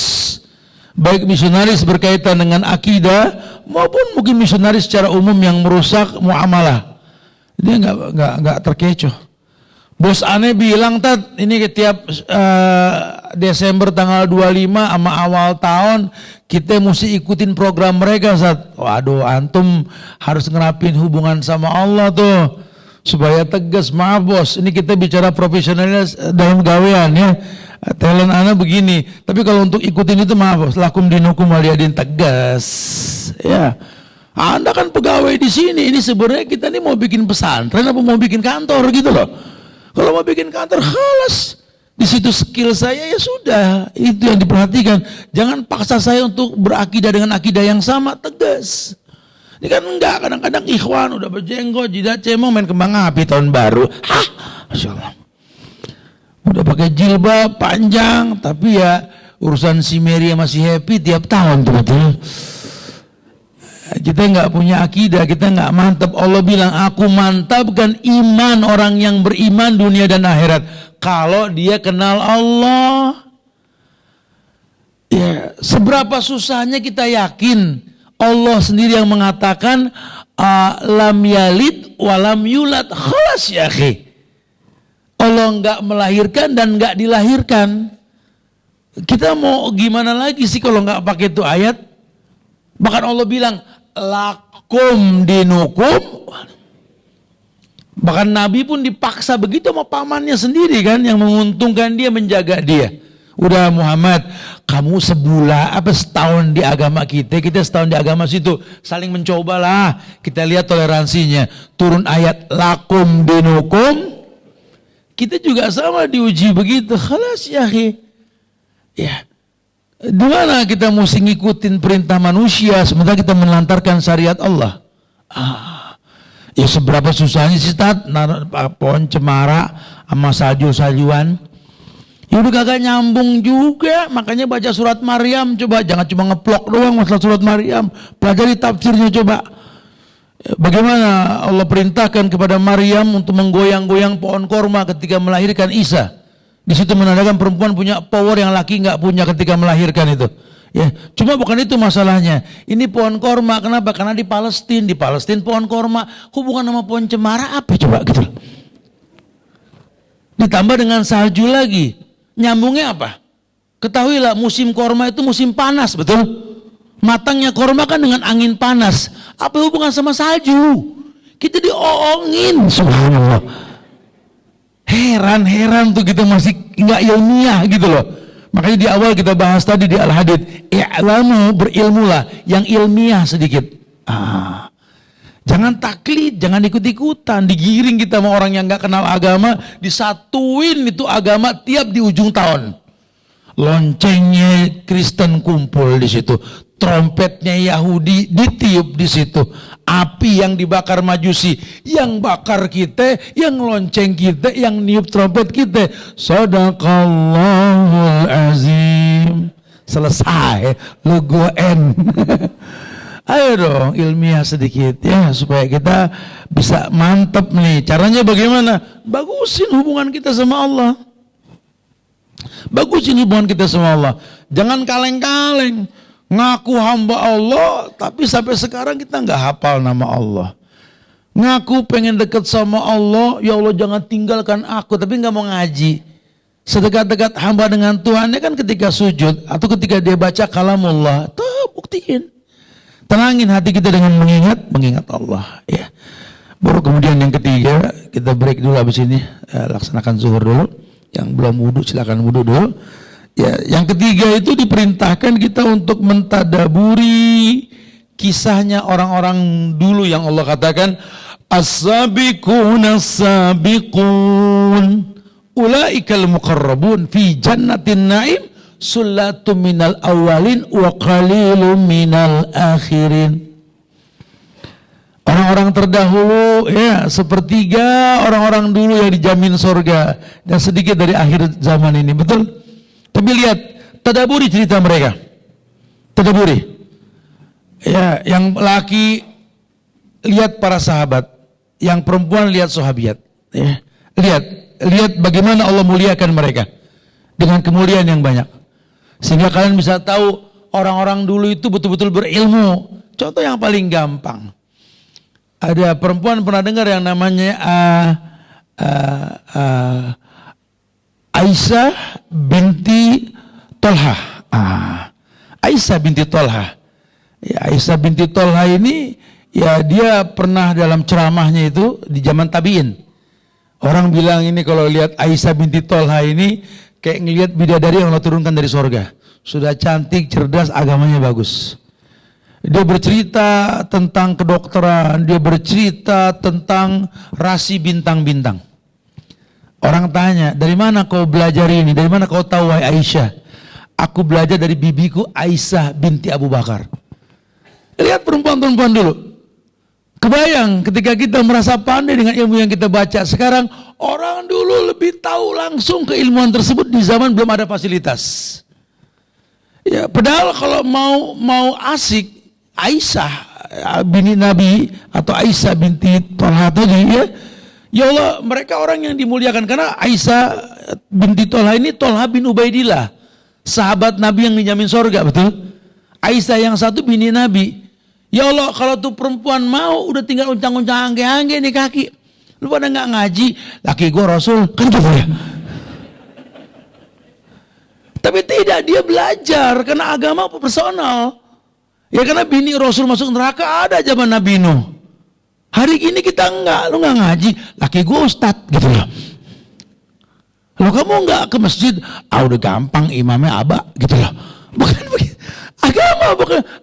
Baik misionaris berkaitan dengan akidah maupun mungkin misionaris secara umum yang merusak muamalah. Dia nggak terkecoh. Bos aneh bilang, Tat, ini tiap Desember tanggal 25 sama awal tahun kita mesti ikutin program mereka, Tat. Waduh, antum harus ngerapin hubungan sama Allah tuh supaya tegas. Maaf bos, ini kita bicara profesionalitas dalam gawean ya. Talent anak begini, tapi kalau untuk ikutin itu maaf, lakum dinukum waliyadin, tegas. Ya, Anda kan pegawai di sini. Ini sebenarnya kita nih mau bikin pesantren apa mau bikin kantor gitu loh. Kalau mau bikin kantor, halas. Di situ skill saya ya sudah, itu yang diperhatikan. Jangan paksa saya untuk berakidah dengan akidah yang sama, tegas. Ini kan enggak, kadang-kadang ikhwan udah berjenggot, jidat cemong, main kembang api tahun baru. Hah, Masya Allah. Udah pakai jilbab panjang, tapi ya urusan si Mary masih happy tiap tahun tuh betul. Kita nggak punya akidah, kita nggak mantap. Allah bilang, aku mantapkan iman orang yang beriman dunia dan akhirat. Kalau dia kenal Allah. Ya, seberapa susahnya kita yakin Allah sendiri yang mengatakan lam yalid walam yulad, khalas ya akhi. Allah nggak melahirkan dan nggak dilahirkan. Kita mau gimana lagi sih kalau nggak pakai itu ayat? Bahkan Allah bilang lakum dinukum Bahkan Nabi pun dipaksa begitu sama pamannya sendiri kan, yang menguntungkan dia, menjaga dia. Udah Muhammad, kamu setahun di agama kita setahun di agama situ, saling mencobalah. Kita lihat toleransinya. Turun ayat lakum dinukum, kita juga sama diuji begitu. Khalas ya akhi. Ya. Di mana kita mesti ngikutin perintah manusia sementara kita melantarkan syariat Allah? Ya seberapa susahnya sih Tat, pohon cemara sama salju-saljuan. Ya udah kagak nyambung juga, makanya baca surat Maryam coba, jangan cuma ngeplok doang masalah surat Maryam, pelajari tafsirnya coba. Bagaimana Allah perintahkan kepada Maryam untuk menggoyang-goyang pohon korma ketika melahirkan Isa. Di situ menandakan perempuan punya power yang laki nggak punya ketika melahirkan itu. Ya, cuma bukan itu masalahnya. Ini pohon korma, kenapa? Karena di Palestina pohon korma, hubungan sama pohon cemara apa coba gitu. Ditambah dengan salju lagi, nyambungnya apa? Ketahuilah musim korma itu musim panas, betul? Matangnya korma kan dengan angin panas. Apa hubungan sama salju? Kita dioongin, subhanallah. Heran tuh kita masih nggak ilmiah gitu loh. Makanya di awal kita bahas tadi di Al-Hadid, i'lamu, berilmulah yang ilmiah sedikit. Jangan taklid, jangan ikut-ikutan, digiring kita sama orang yang nggak kenal agama, disatuin itu agama tiap di ujung tahun. Loncengnya Kristen kumpul di situ, trompetnya Yahudi ditiup di situ, api yang dibakar Majusi, yang bakar kita, yang lonceng kita, yang niup trompet kita. Sadaqallahul azim. Selesai, logo N. Ayo dong ilmiah sedikit ya supaya kita bisa mantep nih. Caranya bagaimana? Bagusin hubungan kita sama Allah. Bagusin hubungan kita sama Allah. Jangan kaleng-kaleng. Ngaku hamba Allah, tapi sampai sekarang kita nggak hafal nama Allah. Ngaku pengen deket sama Allah, ya Allah jangan tinggalkan aku, tapi nggak mau ngaji. Sedekat-dekat hamba dengan Tuhannya kan ketika sujud atau ketika dia baca kalamullah. Tuh buktiin. Tenangin hati kita dengan mengingat Allah. Ya. Baru kemudian yang ketiga, kita break dulu habis ini, laksanakan zuhur dulu. Yang belum wudhu silakan wudhu dulu. Ya, yang ketiga itu diperintahkan kita untuk mentadaburi kisahnya orang-orang dulu yang Allah katakan as-sabiqun as-sabiqun ulaikal muqarrabun fi jannatin na'im sullatum minal awalin wa qalilum minal akhirin. Orang-orang terdahulu ya sepertiga orang-orang dulu yang dijamin surga dan sedikit dari akhir zaman ini, betul? Tapi lihat, tadaburi cerita mereka. Tadaburi. Ya, yang laki lihat para sahabat, yang perempuan lihat sahabiat. Ya. Lihat bagaimana Allah muliakan mereka dengan kemuliaan yang banyak. Sehingga kalian bisa tahu orang-orang dulu itu betul-betul berilmu. Contoh yang paling gampang. Ada perempuan pernah dengar yang namanya Aisyah binti Tolha. Aisyah binti Tolha. Ya, Aisyah binti Tolha ini ya dia pernah dalam ceramahnya itu di zaman tabi'in. Orang bilang ini kalau lihat Aisyah binti Tolha ini kayak ngelihat bidadari yang Allah turunkan dari sorga. Sudah cantik, cerdas, agamanya bagus. Dia bercerita tentang kedokteran, dia bercerita tentang rasi bintang-bintang. Orang tanya, dari mana kau belajar ini? Dari mana kau tahu wahai Aisyah? Aku belajar dari bibiku Aisyah binti Abu Bakar. Lihat perempuan-perempuan dulu. Kebayang ketika kita merasa pandai dengan ilmu yang kita baca. Sekarang orang dulu lebih tahu langsung keilmuan tersebut di zaman belum ada fasilitas. Ya, padahal kalau mau asik Aisyah binti Nabi atau Aisyah binti Tolha tadi ya. Ya Allah, mereka orang yang dimuliakan karena Aisyah binti Tolha ini Tolha bin Ubaidillah, sahabat Nabi yang dijamin surga, betul? Aisyah yang satu binti Nabi. Ya Allah, kalau tuh perempuan mau udah tinggal uncang-uncang angge-angge nih kaki. Lu pada nggak ngaji, laki gue Rasul kan gitu ya. Tapi tidak, dia belajar karena agama personal. Ya karena bini Rasul masuk neraka ada zaman Nabi Nuh. Hari ini kita enggak, lu enggak ngaji, laki gue ustad gitu loh. Lo kamu enggak ke masjid, udah gampang imamnya abah gitu loh. Bukan begitu.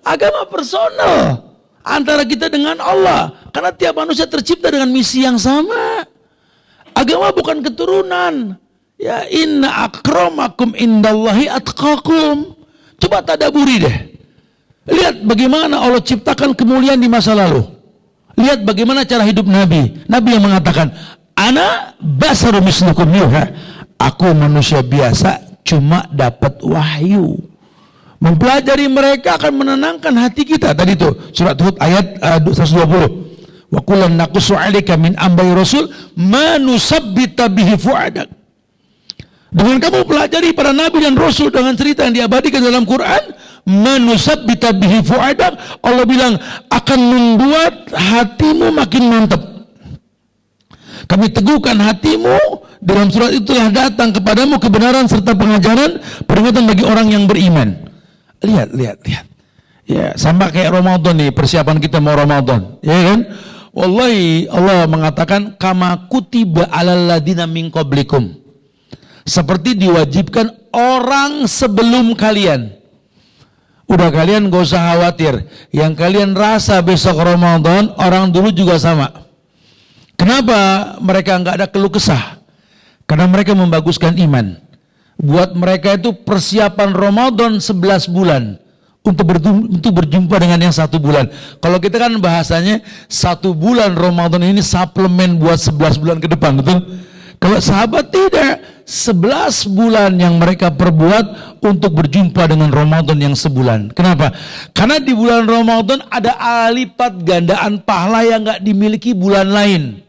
Agama personal antara kita dengan Allah. Karena tiap manusia tercipta dengan misi yang sama. Agama bukan keturunan. Ya inna akramakum indallahi atqakum. Coba tadaburi deh. Lihat bagaimana Allah ciptakan kemuliaan di masa lalu. Lihat bagaimana cara hidup Nabi. Nabi yang mengatakan, ana basaru mislukum yuha. Aku manusia biasa, cuma dapat wahyu. Mempelajari mereka akan menenangkan hati kita. Tadi itu surat Hud ayat 120. Wa kullan naqussu 'alaika min ambai rasul ma nusabbita bihi fu'adak. Dengan kamu pelajari para nabi dan rasul dengan cerita yang diabadikan dalam Quran, manusabbita bihi fu'adak, Allah bilang akan membuat hatimu makin mantap. Kami teguhkan hatimu, dalam surat itulah datang kepadamu kebenaran serta pengajaran peringatan bagi orang yang beriman. Lihat. Ya, sama kayak Ramadan nih, persiapan kita mau Ramadan, ya kan? Wallahi Allah mengatakan kama kutiba alal ladina min qablikum. Seperti diwajibkan orang sebelum kalian. Udah kalian gak usah khawatir. Yang kalian rasa besok Ramadan, orang dulu juga sama. Kenapa mereka nggak ada keluh kesah? Karena mereka membaguskan iman. Buat mereka itu persiapan Ramadan 11 bulan. Untuk berjumpa dengan yang 1 bulan. Kalau kita kan bahasanya 1 bulan Ramadan ini suplemen buat 11 bulan ke depan, betul? Kalau sahabat tidak, 11 bulan yang mereka perbuat untuk berjumpa dengan Ramadan yang sebulan. Kenapa? Karena di bulan Ramadan ada lipat gandaan pahala yang gak dimiliki bulan lain.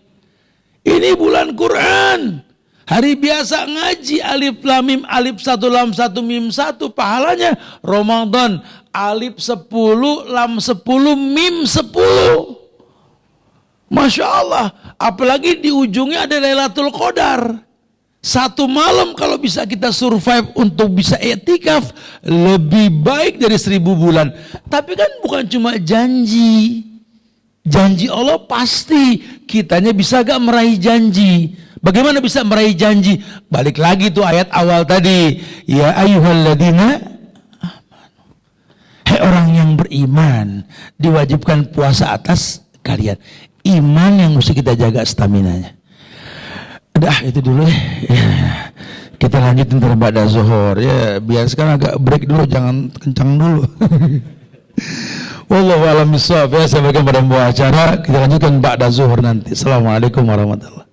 Ini bulan Quran. Hari biasa ngaji alif lam mim, alif 1 lam 1 mim 1, pahalanya Ramadan alif 10 lam 10 mim 10. Masya Allah, apalagi di ujungnya ada Lailatul Qadar. 1 malam kalau bisa kita survive untuk bisa i'tikaf, lebih baik dari 1000 bulan. Tapi kan bukan cuma janji. Janji Allah pasti, kitanya bisa gak meraih janji. Bagaimana bisa meraih janji? Balik lagi tuh ayat awal tadi. Ya ayyuhalladzina amanu. Hai orang yang beriman, diwajibkan puasa atas kalian. Iman yang mesti kita jaga staminanya. Udah itu dulu ya. Kita lanjutin ntar ba'da zuhur ya. Biar sekarang agak break dulu, jangan kencang dulu. Wallahu a'lam bishawab ya. Saya berikan pada pembawa acara. Kita lanjutkan ba'da zuhur nanti. Assalamualaikum warahmatullahi wabarakatuh.